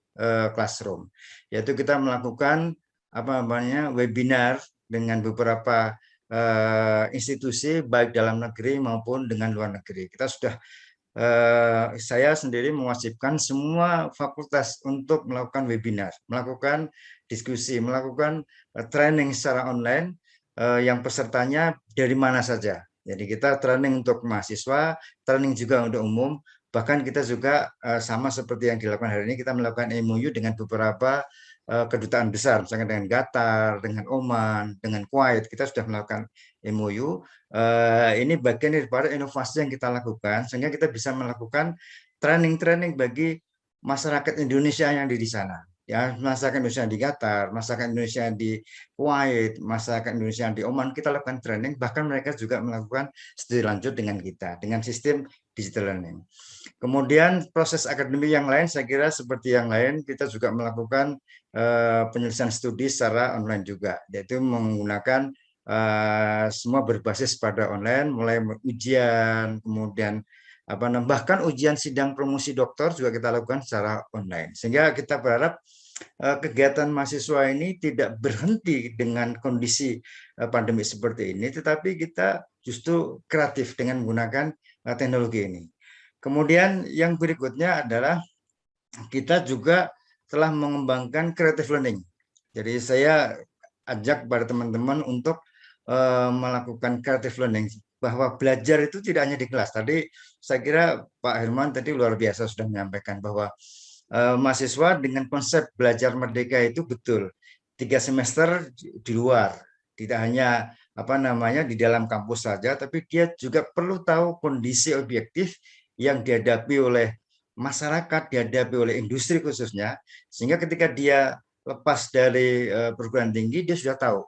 S3: classroom, yaitu kita melakukan webinar dengan beberapa institusi baik dalam negeri maupun dengan luar negeri. Kita sudah saya sendiri mewajibkan semua fakultas untuk melakukan webinar, melakukan diskusi, melakukan training secara online yang pesertanya dari mana saja. Jadi kita training untuk mahasiswa, training juga untuk umum, bahkan kita juga sama seperti yang dilakukan hari ini, kita melakukan MOU dengan beberapa kedutaan besar, misalnya dengan Qatar, dengan Oman, dengan Kuwait, kita sudah melakukan MOU. Ini bagian daripada inovasi yang kita lakukan, sehingga kita bisa melakukan training-training bagi masyarakat Indonesia yang ada di sana. Ya, masyarakat Indonesia di Qatar, masyarakat Indonesia di Kuwait, masyarakat Indonesia di Oman, kita lakukan training, bahkan mereka juga melakukan studi lanjut dengan kita, dengan sistem digital learning. Kemudian proses akademik yang lain, saya kira seperti yang lain, kita juga melakukan penyelesaian studi secara online juga, yaitu menggunakan semua berbasis pada online, mulai ujian, kemudian bahkan ujian sidang promosi doktor juga kita lakukan secara online. Sehingga kita berharap kegiatan mahasiswa ini tidak berhenti dengan kondisi pandemi seperti ini, tetapi kita justru kreatif dengan menggunakan teknologi ini. Kemudian yang berikutnya adalah kita juga telah mengembangkan creative learning. Jadi saya ajak pada teman-teman untuk melakukan creative learning, bahwa belajar itu tidak hanya di kelas. Tadi saya kira Pak Herman tadi luar biasa sudah menyampaikan bahwa mahasiswa dengan konsep belajar merdeka itu betul. 3 semester di luar, tidak hanya di dalam kampus saja, tapi dia juga perlu tahu kondisi objektif yang dihadapi oleh masyarakat, dihadapi oleh industri khususnya, sehingga ketika dia lepas dari perguruan tinggi dia sudah tahu.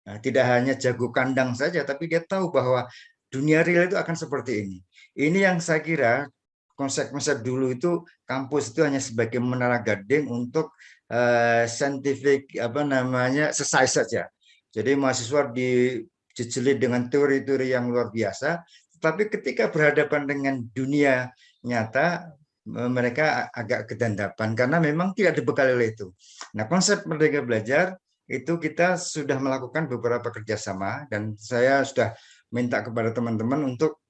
S3: Nah, tidak hanya jago kandang saja, tapi dia tahu bahwa dunia real itu akan seperti ini. Ini yang saya kira konsep-konsep dulu itu kampus itu hanya sebagai menara gading untuk scientific exercise saja. Jadi mahasiswa dijejeli dengan teori-teori yang luar biasa, tetapi ketika berhadapan dengan dunia nyata mereka agak kedandapan karena memang tidak dibekali oleh itu. Nah, konsep Merdeka Belajar itu kita sudah melakukan beberapa kerjasama dan saya sudah minta kepada teman-teman untuk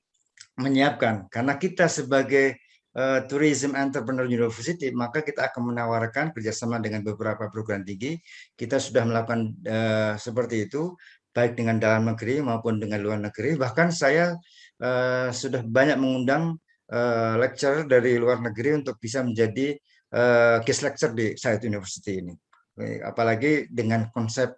S3: menyiapkan, karena kita sebagai Tourism Entrepreneur University, maka kita akan menawarkan kerjasama dengan beberapa perguruan tinggi. Kita sudah melakukan seperti itu, baik dengan dalam negeri maupun dengan luar negeri. Bahkan saya sudah banyak mengundang lecturer dari luar negeri untuk bisa menjadi guest lecturer di Said University ini. Apalagi dengan konsep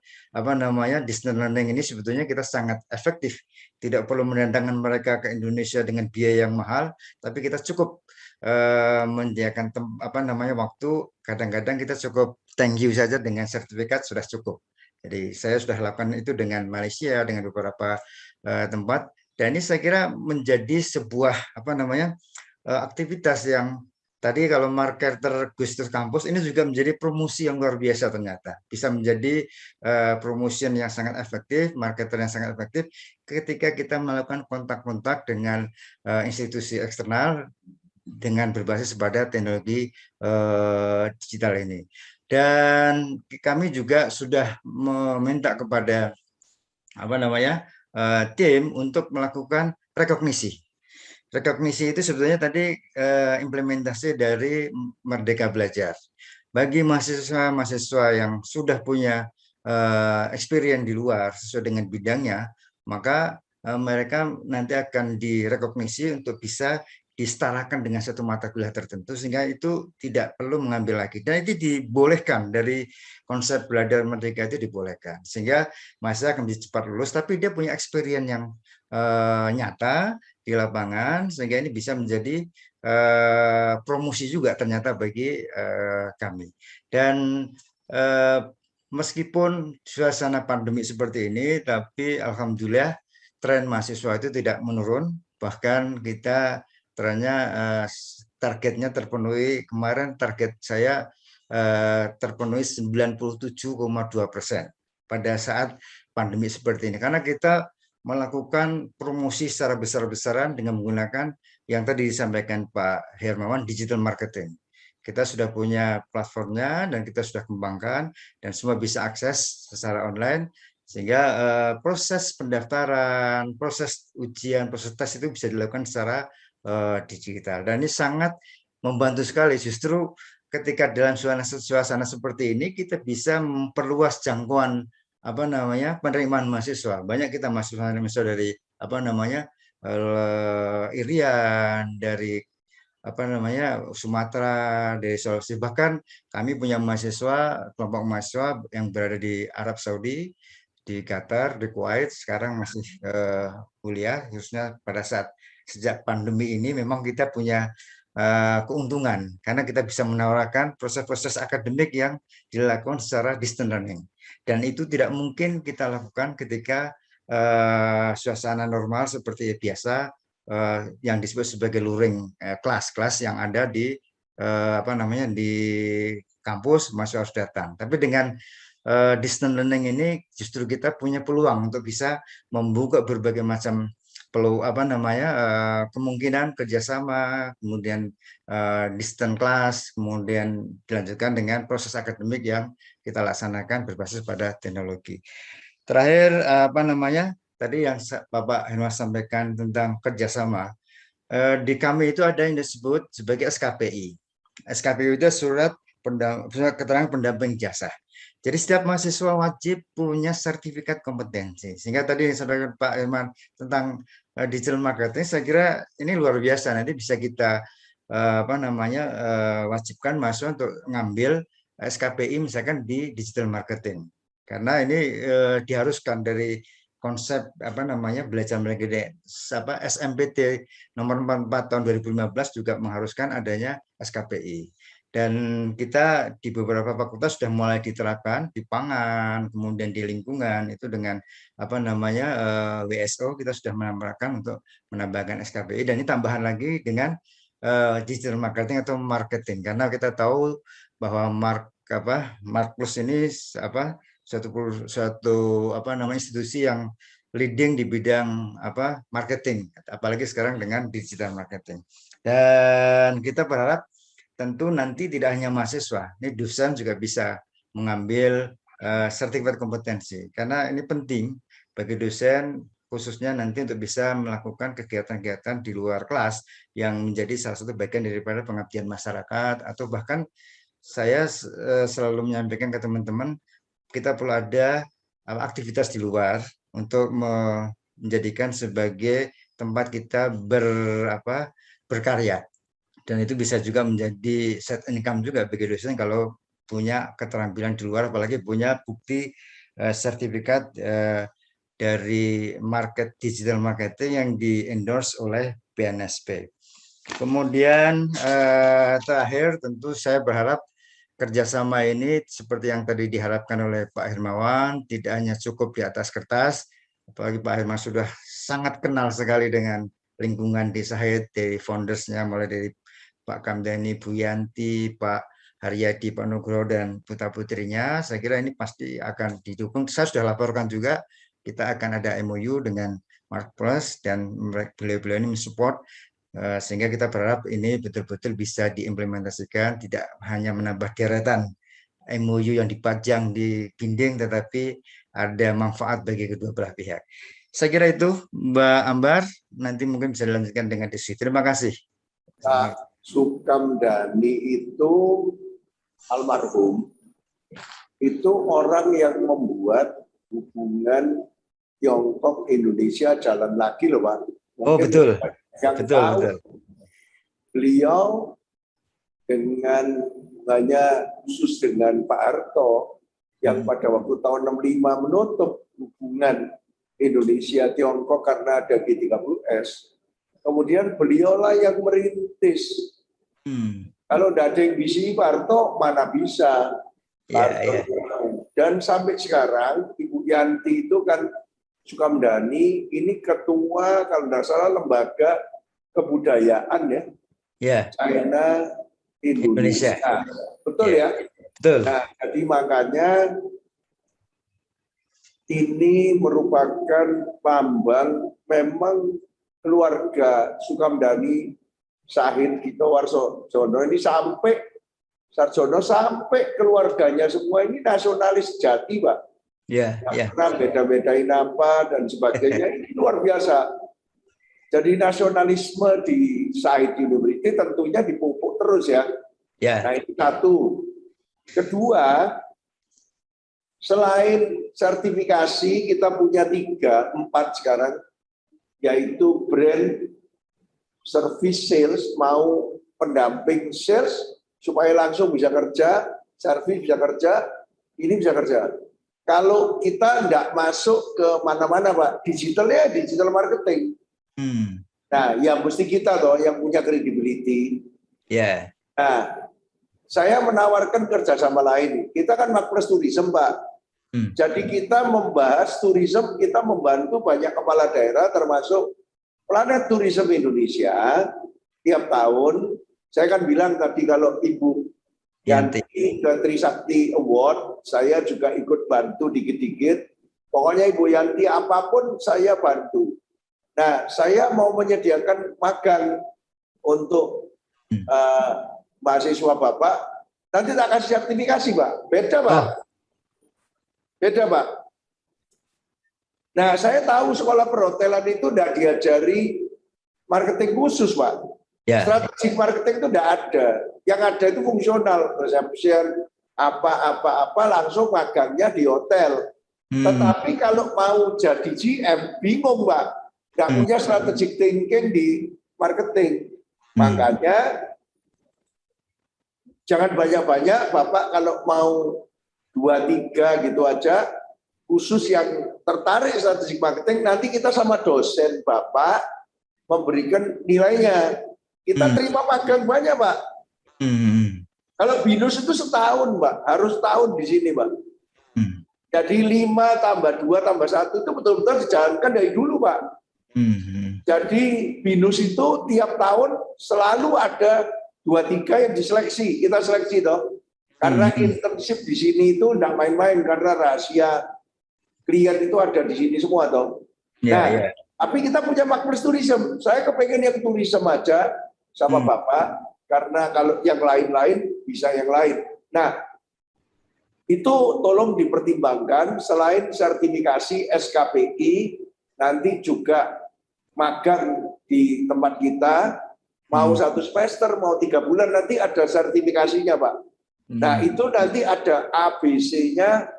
S3: distance learning ini sebetulnya kita sangat efektif. Tidak perlu mendatangkan mereka ke Indonesia dengan biaya yang mahal, tapi kita cukup menyediakan waktu. Kadang-kadang kita cukup thank you saja dengan sertifikat sudah cukup. Jadi saya sudah lakukan itu dengan Malaysia, dengan beberapa tempat, dan ini saya kira menjadi sebuah aktivitas yang tadi kalau marketer Gustus Kampus ini juga menjadi promosi yang luar biasa, ternyata bisa menjadi promotion yang sangat efektif, marketer yang sangat efektif ketika kita melakukan kontak-kontak dengan institusi eksternal dengan berbasis pada teknologi digital ini. Dan kami juga sudah meminta kepada tim untuk melakukan rekognisi. Rekognisi itu sebetulnya tadi implementasi dari Merdeka Belajar. Bagi mahasiswa-mahasiswa yang sudah punya experience di luar sesuai dengan bidangnya, maka mereka nanti akan direkognisi untuk bisa disetarakan dengan satu mata kuliah tertentu, sehingga itu tidak perlu mengambil lagi. Dan itu dibolehkan, dari konsep belajar merdeka itu dibolehkan, sehingga mahasiswa akan bisa cepat lulus, tapi dia punya experience yang nyata di lapangan, sehingga ini bisa menjadi promosi juga ternyata bagi kami. Dan meskipun suasana pandemi seperti ini, tapi alhamdulillah tren mahasiswa itu tidak menurun, bahkan kita trennya targetnya terpenuhi. Kemarin target saya terpenuhi 97,2% pada saat pandemi seperti ini, karena kita melakukan promosi secara besar-besaran dengan menggunakan yang tadi disampaikan Pak Hermawan, digital marketing. Kita sudah punya platformnya dan kita sudah kembangkan dan semua bisa akses secara online, sehingga proses pendaftaran, proses ujian, proses tes itu bisa dilakukan secara digital. Dan ini sangat membantu sekali. Justru ketika dalam suasana seperti ini kita bisa memperluas jangkauan penerimaan mahasiswa. Banyak kita mahasiswa dari Irian, dari Sumatera, dari Sulawesi. Bahkan kami punya mahasiswa, kelompok mahasiswa yang berada di Arab Saudi, di Qatar, di Kuwait, sekarang masih kuliah. Khususnya pada saat sejak pandemi ini memang kita punya keuntungan karena kita bisa menawarkan proses-proses akademik yang dilakukan secara distance learning, dan itu tidak mungkin kita lakukan ketika suasana normal seperti biasa yang disebut sebagai luring, kelas-kelas yang ada di di kampus mahasiswa harus datang. Tapi dengan distance learning ini justru kita punya peluang untuk bisa membuka berbagai macam kemungkinan kerjasama, kemudian distance class, kemudian dilanjutkan dengan proses akademik yang kita laksanakan berbasis pada teknologi. Terakhir tadi yang Bapak Hermawan sampaikan tentang kerjasama, di kami itu ada yang disebut sebagai SKPI. SKPI itu surat keterangan pendamping jasa. Jadi setiap mahasiswa wajib punya sertifikat kompetensi. Sehingga tadi yang disampaikan Pak Hermawan tentang digital marketing, saya kira ini luar biasa. Nanti bisa kita wajibkan mahasiswa untuk ngambil SKPI misalkan di digital marketing. karena ini diharuskan dari konsep belajar melalui SMPT nomor 44 tahun 2015 juga mengharuskan adanya SKPI. Dan kita di beberapa fakultas sudah mulai diterapkan di pangan, kemudian di lingkungan itu dengan WSO kita sudah menambahkan untuk menambahkan SKPI, dan ini tambahan lagi dengan digital marketing atau marketing, karena kita tahu bahwa Marklus ini suatu institusi yang leading di bidang marketing, apalagi sekarang dengan digital marketing. Dan kita berharap tentu nanti tidak hanya mahasiswa, ini dosen juga bisa mengambil sertifikat kompetensi, karena ini penting bagi dosen khususnya nanti untuk bisa melakukan kegiatan-kegiatan di luar kelas yang menjadi salah satu bagian daripada pengabdian masyarakat, atau bahkan saya selalu menyampaikan ke teman-teman kita perlu ada aktivitas di luar untuk menjadikan sebagai tempat kita berkarya. Dan itu bisa juga menjadi set income juga bagi dosen kalau punya keterampilan di luar, apalagi punya bukti sertifikat dari digital marketing yang di-endorse oleh BNSP. Kemudian terakhir tentu saya berharap kerjasama ini seperti yang tadi diharapkan oleh Pak Hermawan, tidak hanya cukup di atas kertas, apalagi Pak Hermawan sudah sangat kenal sekali dengan lingkungan di Sahid, dari foundersnya mulai dari Pak Kamdani, Bu Yanti, Pak Haryadi, Pak Nugroho, dan putra-putrinya. Saya kira ini pasti akan didukung. Saya sudah laporkan juga, kita akan ada MOU dengan Marklus, dan beliau-beliau ini mensupport, sehingga kita berharap ini betul-betul bisa diimplementasikan, tidak hanya menambah deretan MOU yang dipajang di dinding, tetapi ada manfaat bagi kedua belah pihak. Saya kira itu, Mbak Ambar, nanti mungkin bisa dilanjutkan dengan diskusi. Terima kasih.
S2: Pak Sukamdani itu almarhum, itu orang yang membuat hubungan Tiongkok Indonesia jalan lagi loh Pak.
S3: Oh betul,
S2: Yang tahu, beliau dengan hubungannya khusus dengan Pak Harto yang pada waktu tahun 65 menutup hubungan Indonesia Tiongkok karena ada G30S. Kemudian beliaulah yang merintis. Kalau tidak ada yang bisa Pak Harto, mana bisa. Dan sampai sekarang Ibu Yanti itu kan Sukamdani ini ketua kalau tidak salah lembaga kebudayaan ya, China Indonesia. Betul ya?
S3: Betul.
S2: Nah, jadi makanya ini merupakan lambang memang keluarga Sukamdani, Sahid, Gito, Warsono ini sampai Sarjono sampai keluarganya semua ini nasionalis sejati, Pak. Karena beda-bedain apa dan sebagainya ini luar biasa. Jadi nasionalisme di Sahid University tentunya dipupuk terus ya. Nah itu satu. Kedua, selain sertifikasi kita punya 4 sekarang, yaitu brand, service sales, mau pendamping sales supaya langsung bisa kerja, service bisa kerja, ini bisa kerja. Kalau kita tidak masuk ke mana-mana Pak, digitalnya digital marketing. Nah, ya mesti kita toh yang punya credibility. Nah, saya menawarkan kerjasama lain. Kita kan Marklus Tourism Pak. Jadi kita membahas tourism, kita membantu banyak kepala daerah termasuk Planet Tourism Indonesia tiap tahun. Saya kan bilang tadi kalau Ibu Yanti ke Trisakti Award, saya juga ikut bantu dikit-dikit. Pokoknya Ibu Yanti apapun saya bantu. Nah, saya mau menyediakan magang untuk mahasiswa Bapak. Nanti tak kasih sertifikasi, Pak. Beda, Pak. Beda, Pak. Nah, saya tahu sekolah perhotelan itu tidak diajari marketing khusus, Pak. Strategi marketing itu tidak ada. Yang ada itu fungsional, reception, apa-apa langsung magangnya di hotel. Tetapi kalau mau jadi GM, bingung Pak. Nggak punya strategic thinking di marketing. Makanya jangan banyak-banyak Bapak kalau mau 2-3 gitu aja, khusus yang tertarik strategic marketing, nanti kita sama dosen Bapak memberikan nilainya. Kita terima magang banyak, Pak. Kalau BINUS itu setahun, Pak. Harus tahun di sini, Pak. Jadi 5 tambah 2 tambah 1 itu betul-betul dijalankan dari dulu, Pak. Jadi BINUS itu tiap tahun selalu ada 2-3 yang diseleksi. Kita seleksi toh. Karena internship di sini itu tidak main-main, karena rahasia klien itu ada di sini semua toh. Nah, tapi kita punya makmur tourism. Saya kepengen yang tourism aja sama Bapak, karena kalau yang lain-lain bisa yang lain. Nah, itu tolong dipertimbangkan. Selain sertifikasi SKPI, nanti juga magang di tempat kita, mau 1 semester, mau 3 bulan, nanti ada sertifikasinya, Pak. Nah, itu nanti ada ABC-nya,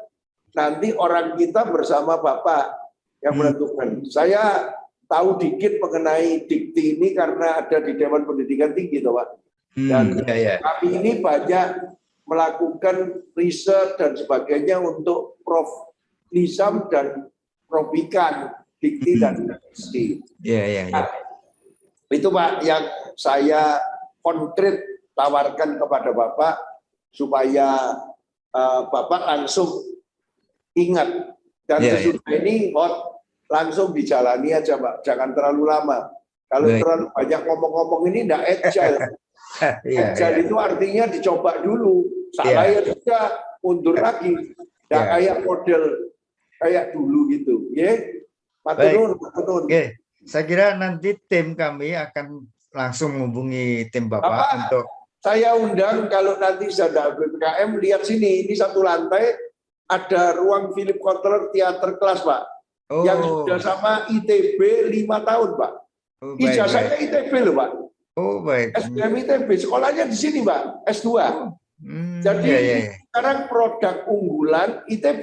S2: nanti orang kita bersama Bapak yang menentukan. Saya tahu dikit mengenai dikti ini karena ada di Dewan Pendidikan Tinggi, toh, Pak. Dan kami ini banyak melakukan riset dan sebagainya untuk Prof. Nizam dan Prof. Ikan, dikti dan dikti. Nah, itu Pak yang saya konkret tawarkan kepada Bapak supaya Bapak langsung ingat, dan sesudah ini langsung dijalani aja, Pak. Jangan terlalu lama. Kalau terlalu banyak ngomong-ngomong ini tidak agile. Agile itu artinya dicoba dulu. Salah ya sudah, mundur lagi. Tidak kayak model kayak dulu gitu. Matur nuwun.
S3: Saya kira nanti tim kami akan langsung menghubungi tim Bapak untuk
S2: saya undang. Kalau nanti sudah BPKM, lihat sini, ini 1 lantai ada ruang Philip Kotler Theater Kelas, Pak. Yang sudah sama ITB 5 tahun, Pak. Ijazahnya ITB loh, Pak. SBM ITB, sekolahnya di sini, Pak. S2. Jadi sekarang produk unggulan ITB,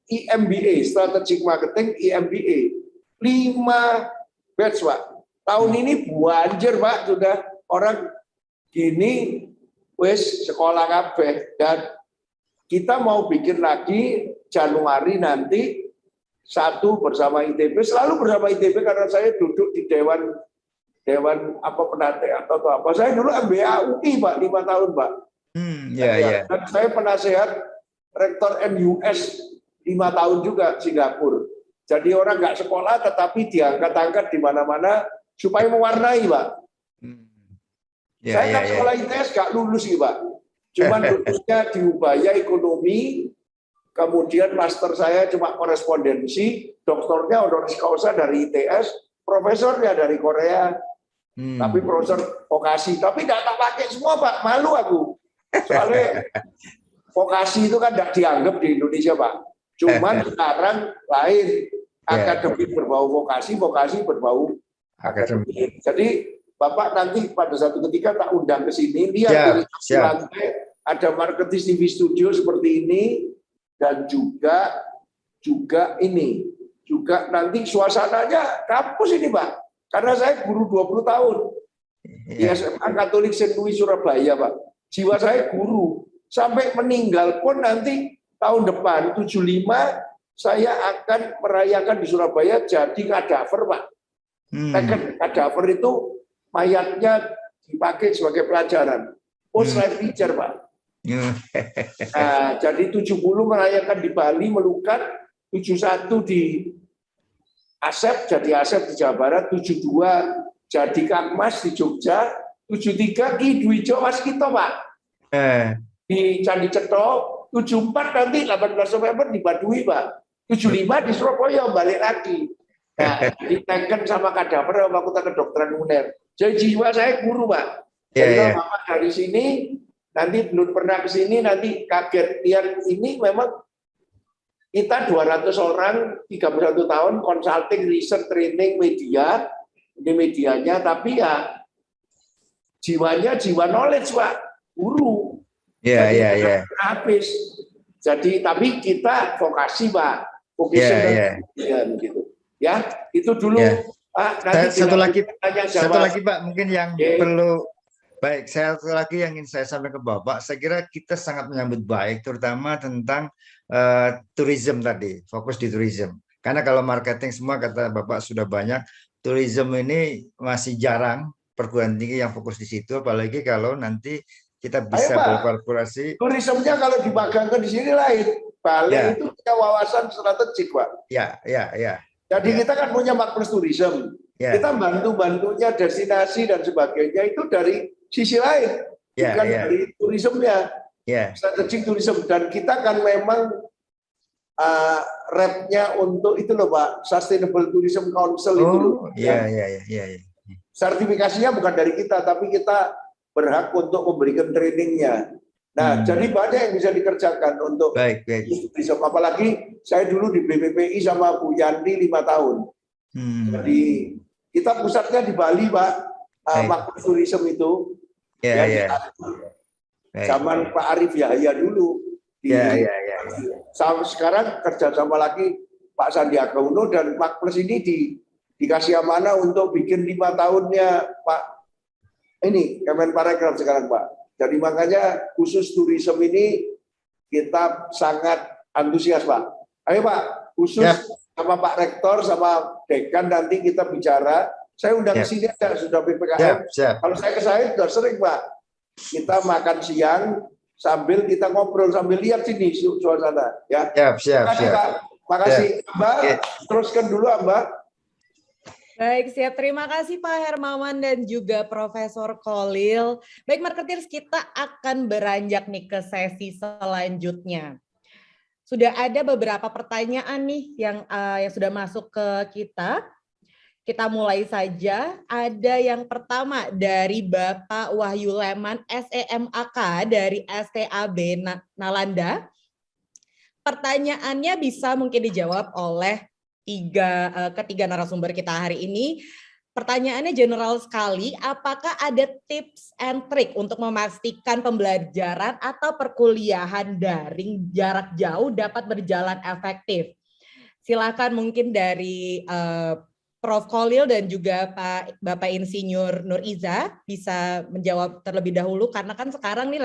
S2: IMBA, Strategic Marketing IMBA. 5 batch, Pak. Tahun ini banjir, Pak, sudah orang gini wis sekolah kabeh, dan kita mau bikin lagi Januari nanti 1 bersama ITB, selalu bersama ITB karena saya duduk di dewan apa penasehat atau apa. Saya dulu MBA UI, Pak, 5 tahun, Pak. Dan saya penasehat rektor MUS 5 tahun juga Singapura. Jadi orang nggak sekolah tetapi diangkat-angkat di mana-mana supaya mewarnai, Pak. Saya kan sekolah ITS nggak lulus sih, Pak. Cuman lulusnya di Ubaya Ekonomi, kemudian master saya cuma korespondensi, doktornya honoris causa dari ITS, profesornya dari Korea, tapi profesor vokasi. Tapi nggak tak pakai semua, Pak. Malu aku. Soalnya vokasi itu kan tidak dianggap di Indonesia, Pak. Cuman sekarang lain. Akademik berbau vokasi, vokasi berbau akademik. Jadi Bapak nanti pada satu ketika tak undang ke sini, lihat di lantai ada Marketis TV Studio seperti ini, dan juga ini juga nanti suasananya kampus ini, Pak. Karena saya guru 20 tahun di SMA Katolik Saint Louis Surabaya, Pak. Jiwa saya guru sampai meninggal pun nanti tahun depan 75 saya akan merayakan di Surabaya jadi kadaver, Pak. Kadaver itu mayatnya dipakai sebagai pelajaran. Post life teacher, Pak. Nah, jadi 70 merayakan di Bali, Melukat, 71 di Asep, jadi Asep di Jawa Barat, 72 jadi Kang Mas di Jogja, 73 Ki Dwijo Waskito, Pak. Di Candi Cetok, 74 nanti 18 November di Baduy, Pak. 75 di Surabaya, balik lagi. Nah, diteken sama kadaver Fakultas Kedokteran UNER. Jadi jiwa saya guru, Pak. Jadi Bapak dari sini, nanti belum pernah ke sini, nanti kaget. Lihat ini memang kita 200 orang, 31 tahun, consulting, research, training, media. Ini medianya, tapi ya jiwanya jiwa knowledge, Pak. Guru. Habis. Jadi, tapi kita vokasi, Pak. Gitu. Ya, itu dulu, Pak. Nanti
S3: satu lagi Pak, mungkin yang Baik, saya satu lagi yang ingin saya sampaikan ke Bapak, saya kira kita sangat menyambut baik, terutama tentang tourism tadi, fokus di tourism. Karena kalau marketing semua kata Bapak sudah banyak, tourism ini masih jarang perguruan tinggi yang fokus di situ, apalagi kalau nanti kita bisa berkolaborasi.
S2: Turismenya kalau dipagangkan di sini lain. Bali
S3: Ya.
S2: itu punya wawasan strategik, Pak.
S3: Ya.
S2: Jadi
S3: Ya.
S2: kita kan punya Makpres Tourism.
S3: Ya.
S2: Kita bantu-bantunya destinasi dan sebagainya itu dari sisi lain, bukan dari turismenya. Strategic tourism. Dan kita kan memang rep-nya untuk itu loh Pak, Sustainable Tourism Council itu loh.
S3: Iya.
S2: Sertifikasinya bukan dari kita, tapi kita berhak untuk memberikan trainingnya. Nah, jadi banyak yang bisa dikerjakan untuk tourism. Apalagi saya dulu di BPPI sama Bu Yanti 5 tahun. Jadi kita pusatnya di Bali, Pak. Makpres Tourism itu. Zaman Pak Arif Yahya dulu. Sekarang kerjasama lagi Pak Sandiaga Uno dan Makpres ini dikasih amanah untuk bikin 5 tahunnya Pak ini Kemenparekraf sekarang Pak. Jadi makanya khusus tourism ini kita sangat antusias Pak. Ayo Pak, khusus sama Pak Rektor sama Dekan nanti kita bicara. Saya undang ke sini aja sudah PPKM. Kalau saya ke saya sudah sering Pak. Kita makan siang sambil kita ngobrol sambil lihat sini suasana ya.
S3: Siap.
S2: Makasih Mbak. Teruskan dulu Mbak.
S1: Baik, siap. Terima kasih Pak Hermawan dan juga Profesor Kholil. Baik, marketeers, kita akan beranjak nih ke sesi selanjutnya. Sudah ada beberapa pertanyaan nih yang sudah masuk ke kita. Kita mulai saja. Ada yang pertama dari Bapak Wahyu Leman, SEMAK dari STAB Nalanda. Pertanyaannya bisa mungkin dijawab oleh ketiga narasumber kita hari ini. Pertanyaannya general sekali, apakah ada tips and trick untuk memastikan pembelajaran atau perkuliahan daring jarak jauh dapat berjalan efektif? Silakan mungkin dari Prof. Kholil dan juga Bapak Insinyur Nur Iza bisa menjawab terlebih dahulu karena kan sekarang nih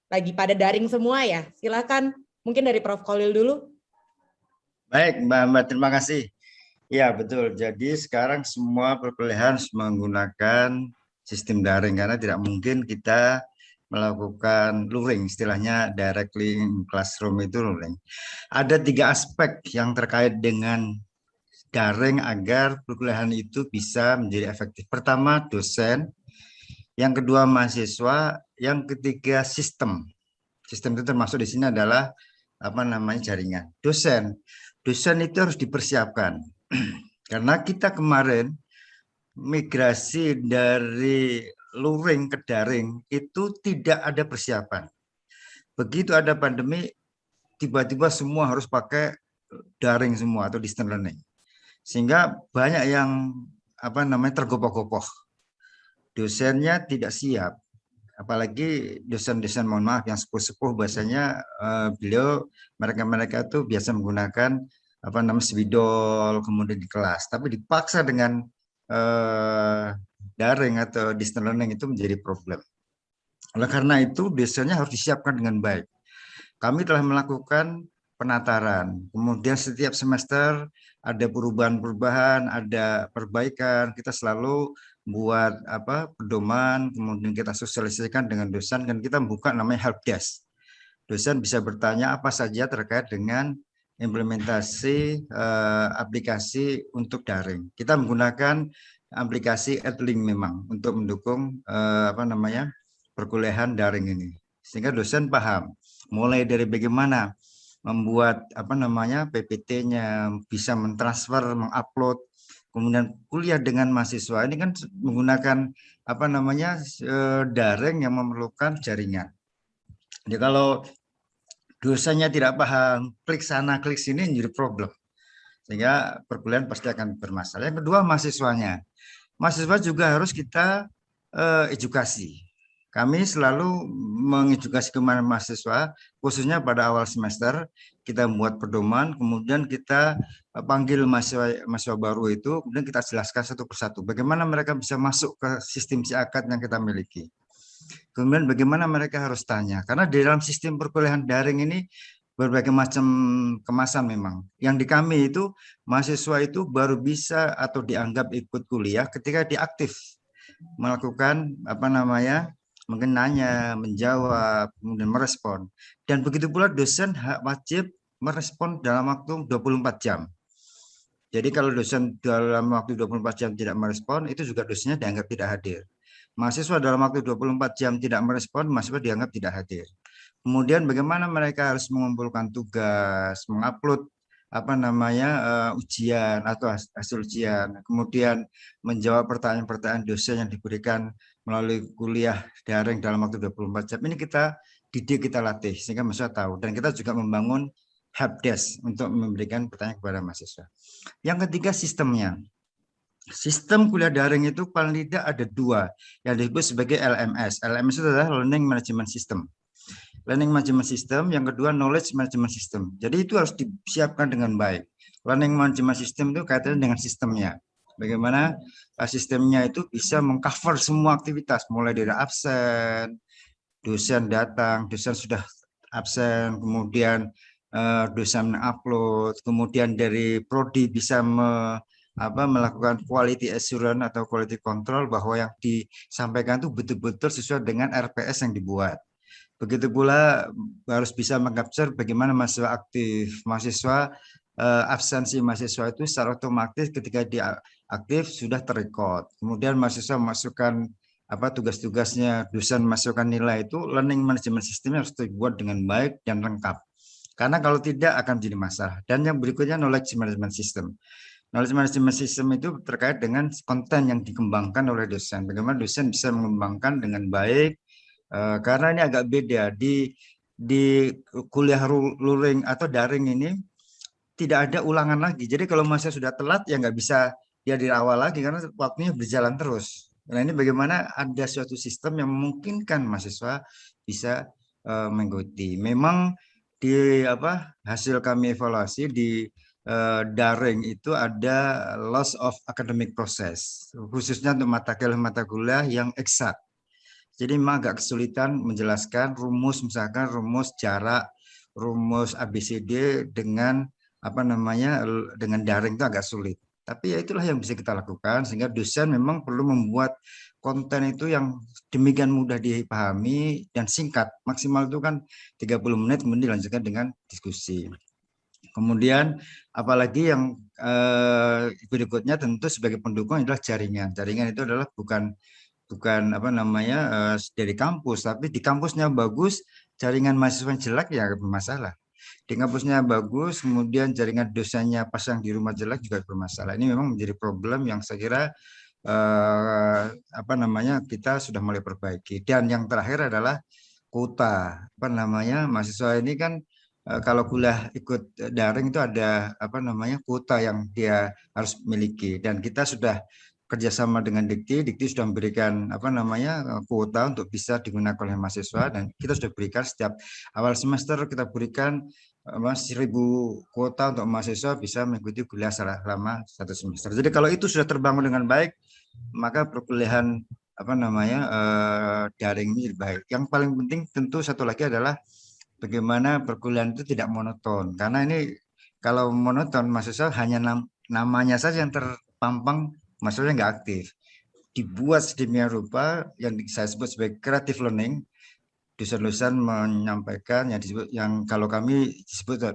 S1: lagi pada daring semua ya. Silakan mungkin dari Prof. Kholil dulu.
S3: Baik, Mbak, terima kasih. Ya, betul. Jadi sekarang semua perkuliahan menggunakan sistem daring karena tidak mungkin kita melakukan luring, istilahnya directly in classroom itu luring. Ada 3 aspek yang terkait dengan daring agar perkuliahan itu bisa menjadi efektif. Pertama, dosen. Yang kedua, mahasiswa. Yang ketiga, sistem. Sistem itu termasuk di sini adalah jaringan. Dosen itu harus dipersiapkan karena kita kemarin migrasi dari luring ke daring itu tidak ada persiapan. Begitu ada pandemi, tiba-tiba semua harus pakai daring semua atau distance learning, sehingga banyak yang tergopoh-gopoh. Dosennya tidak siap, apalagi dosen-dosen mohon maaf yang sepuh-sepuh bahasanya mereka tuh biasa menggunakan spidol kemudian di kelas, tapi dipaksa dengan daring atau distance learning itu menjadi problem. Oleh karena itu dosennya harus disiapkan dengan baik. Kami telah melakukan penataran, kemudian setiap semester ada perubahan-perubahan, ada perbaikan, kita selalu buat pedoman, kemudian kita sosialisasikan dengan dosen dan kita membuka namanya help desk. Dosen bisa bertanya apa saja terkait dengan implementasi aplikasi untuk daring. Kita menggunakan aplikasi Edlink memang untuk mendukung perkuliahan daring ini, sehingga dosen paham mulai dari bagaimana membuat PPT-nya, bisa mentransfer, mengupload, kemudian kuliah dengan mahasiswa ini kan menggunakan daring yang memerlukan jaringan. Jadi kalau dosennya tidak paham, klik sana, klik sini menjadi problem. Sehingga perkuliahan pasti akan bermasalah. Yang kedua, mahasiswanya. Mahasiswa juga harus kita edukasi. kami selalu mengedukasi ke mahasiswa, khususnya pada awal semester, kita membuat pedoman, kemudian kita panggil mahasiswa baru itu, kemudian kita jelaskan satu persatu, bagaimana mereka bisa masuk ke sistem SIAKAD yang kita miliki. Kemudian bagaimana mereka harus tanya, karena di dalam sistem perkuliahan daring ini, berbagai macam kemasan memang. Yang di kami itu, mahasiswa itu baru bisa atau dianggap ikut kuliah ketika dia aktif melakukan mungkin nanya, menjawab, kemudian merespon. Dan begitu pula dosen wajib merespon dalam waktu 24 jam. Jadi kalau dosen dalam waktu 24 jam tidak merespon, itu juga dosennya dianggap tidak hadir. Mahasiswa dalam waktu 24 jam tidak merespon, mahasiswa dianggap tidak hadir. Kemudian bagaimana mereka harus mengumpulkan tugas, mengupload ujian atau hasil ujian, kemudian menjawab pertanyaan-pertanyaan dosen yang diberikan melalui kuliah daring dalam waktu 24 jam. Ini kita didik, kita latih sehingga mahasiswa tahu, dan kita juga membangun helpdesk untuk memberikan pertanyaan kepada mahasiswa. Yang ketiga, sistemnya. Sistem kuliah daring itu paling tidak ada 2 yang disebut sebagai LMS. LMS itu adalah Learning Management System. Learning Management System, yang kedua Knowledge Management System. Jadi itu harus disiapkan dengan baik. Learning Management System itu kaitannya dengan sistemnya. Bagaimana sistemnya itu bisa mengcover semua aktivitas, mulai dari absen, dosen datang, dosen sudah absen, kemudian dosen mengupload, kemudian dari prodi bisa melakukan quality assurance atau quality control bahwa yang disampaikan itu betul-betul sesuai dengan RPS yang dibuat. Begitu pula harus bisa mengcapture bagaimana mahasiswa aktif, mahasiswa absensi mahasiswa itu secara otomatis ketika dia aktif sudah terrecord. Kemudian mahasiswa masukkan tugas-tugasnya, dosen masukkan nilai, itu learning management system harus dibuat dengan baik dan lengkap. Karena kalau tidak akan jadi masalah. Dan yang berikutnya knowledge management system. Knowledge management system itu terkait dengan konten yang dikembangkan oleh dosen. Bagaimana dosen bisa mengembangkan dengan baik. Karena ini agak beda di kuliah luring atau daring ini tidak ada ulangan lagi. Jadi kalau mahasiswa sudah telat ya nggak bisa dia di awal lagi karena waktunya berjalan terus. Nah ini bagaimana ada suatu sistem yang memungkinkan mahasiswa bisa mengikuti. Memang di hasil kami evaluasi di daring itu ada loss of academic process, khususnya untuk mata kuliah yang eksak. Jadi memang agak kesulitan menjelaskan rumus, misalkan rumus jarak, rumus ABCD dengan dengan daring itu agak sulit. Tapi ya itulah yang bisa kita lakukan sehingga dosen memang perlu membuat konten itu yang demikian mudah dipahami dan singkat. Maksimal itu kan 30 menit kemudian dilanjutkan dengan diskusi. Kemudian apalagi yang berikutnya tentu sebagai pendukung adalah jaringan. Jaringan itu adalah bukan dari kampus, tapi di kampusnya bagus, jaringan mahasiswa jelek ya bermasalah. Di kampusnya bagus, kemudian jaringan dosennya pasang di rumah jelek juga bermasalah. Ini memang menjadi problem yang saya kira kita sudah mulai perbaiki. Dan yang terakhir adalah kuota. Mahasiswa ini kan kalau kuliah ikut daring itu ada kuota yang dia harus miliki, dan kita sudah kerjasama dengan Dikti sudah memberikan kuota untuk bisa digunakan oleh mahasiswa, dan kita sudah berikan setiap awal semester kita berikan 1.000 kuota untuk mahasiswa bisa mengikuti kuliah selama 1 semester. Jadi kalau itu sudah terbangun dengan baik, maka perkuliahan daring ini lebih baik. Yang paling penting tentu satu lagi adalah bagaimana perkuliahan itu tidak monoton, karena ini kalau monoton mahasiswa hanya namanya saja yang terpampang, maksudnya nggak aktif. Dibuat sedemikian rupa yang saya sebut sebagai creative learning. Dosen-dosen menyampaikan yang kalau kami selalu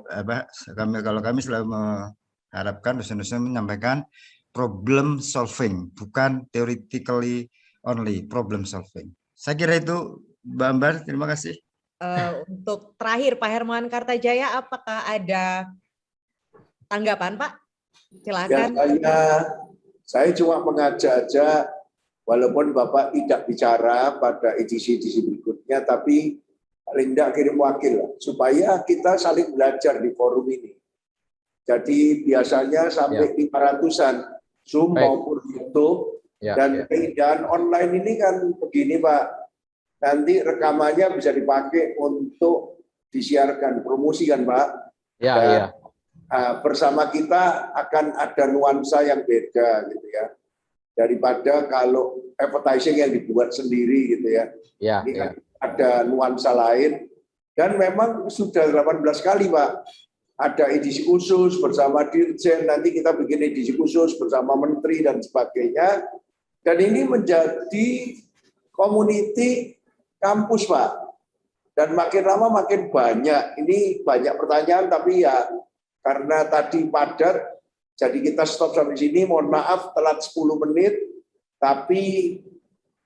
S3: mengharapkan dosen-dosen menyampaikan problem solving, bukan theoretically only, problem solving. Saya kira itu, Mbak Ambar. Terima kasih.
S1: Untuk terakhir, Pak Hermawan Kartajaya, apakah ada tanggapan, Pak? Silakan.
S2: Ya, saya cuma mengajak aja, walaupun Bapak tidak bicara pada edisi-edisi berikutnya, tapi paling tidak kirim wakil supaya kita saling belajar di forum ini. Jadi biasanya sampai 500-an Zoom maupun YouTube, dan keindahan online ini kan begini Pak, nanti rekamannya bisa dipakai untuk disiarkan, promosi kan Pak?
S7: Ya,
S2: Dan,
S7: iya.
S2: bersama kita akan ada nuansa yang beda gitu ya, daripada kalau advertising yang dibuat sendiri gitu ya.
S7: Ya,
S2: Ini
S7: ya.
S2: kan ada nuansa lain, dan memang sudah 18 kali Pak. Ada edisi khusus bersama Dirjen, nanti kita bikin edisi khusus bersama Menteri dan sebagainya. Dan ini menjadi community kampus Pak. Dan makin lama makin banyak. Ini banyak pertanyaan, tapi ya karena tadi padat, jadi kita stop sampai sini. Mohon maaf telat 10 menit, tapi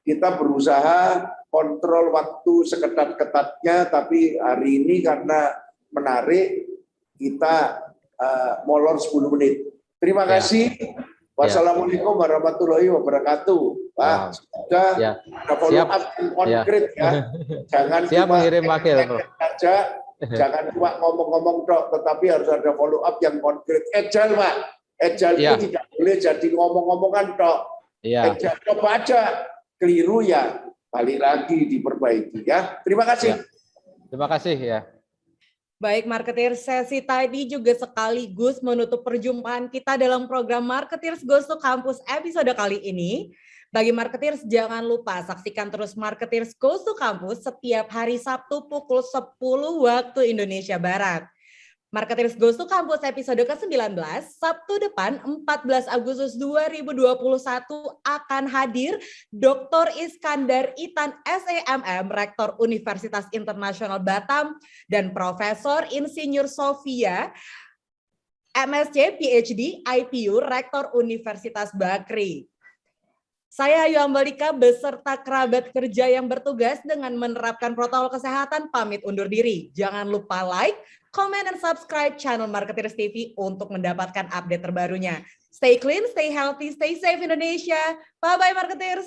S2: kita berusaha kontrol waktu seketat-ketatnya, tapi hari ini karena menarik, kita molor 10 menit. Terima kasih. Wassalamualaikum warahmatullahi wabarakatuh. Pak, semoga ada follow up yang konkret ya. Jangan cuma
S7: mengirim wakil, Bro.
S2: Saja, jangan cuma ngomong-ngomong dok, tetapi harus ada follow up yang konkret. Agile Pak, agile itu tidak boleh jadi ngomong-ngomongan dok. Agile coba aja, keliru ya, balik lagi diperbaiki ya. Terima kasih.
S7: Terima kasih ya.
S1: Baik, Marketeers, sesi tadi juga sekaligus menutup perjumpaan kita dalam program Marketeers Goes to Campus episode kali ini. Bagi Marketeers, jangan lupa saksikan terus Marketeers Goes to Campus setiap hari Sabtu pukul 10 waktu Indonesia Barat. Marketeers Goes to Campus episode ke-19, Sabtu depan 14 Agustus 2021 akan hadir Dr. Iskandar Itan SEMM, Rektor Universitas Internasional Batam, dan Profesor Insinyur Sofia, MSc PhD IPU, Rektor Universitas Bakri. Saya Ayu Ambalika beserta kerabat kerja yang bertugas dengan menerapkan protokol kesehatan pamit undur diri. Jangan lupa like, comment, dan subscribe channel Marketeers TV untuk mendapatkan update terbarunya. Stay clean, stay healthy, stay safe Indonesia. Bye-bye Marketeers.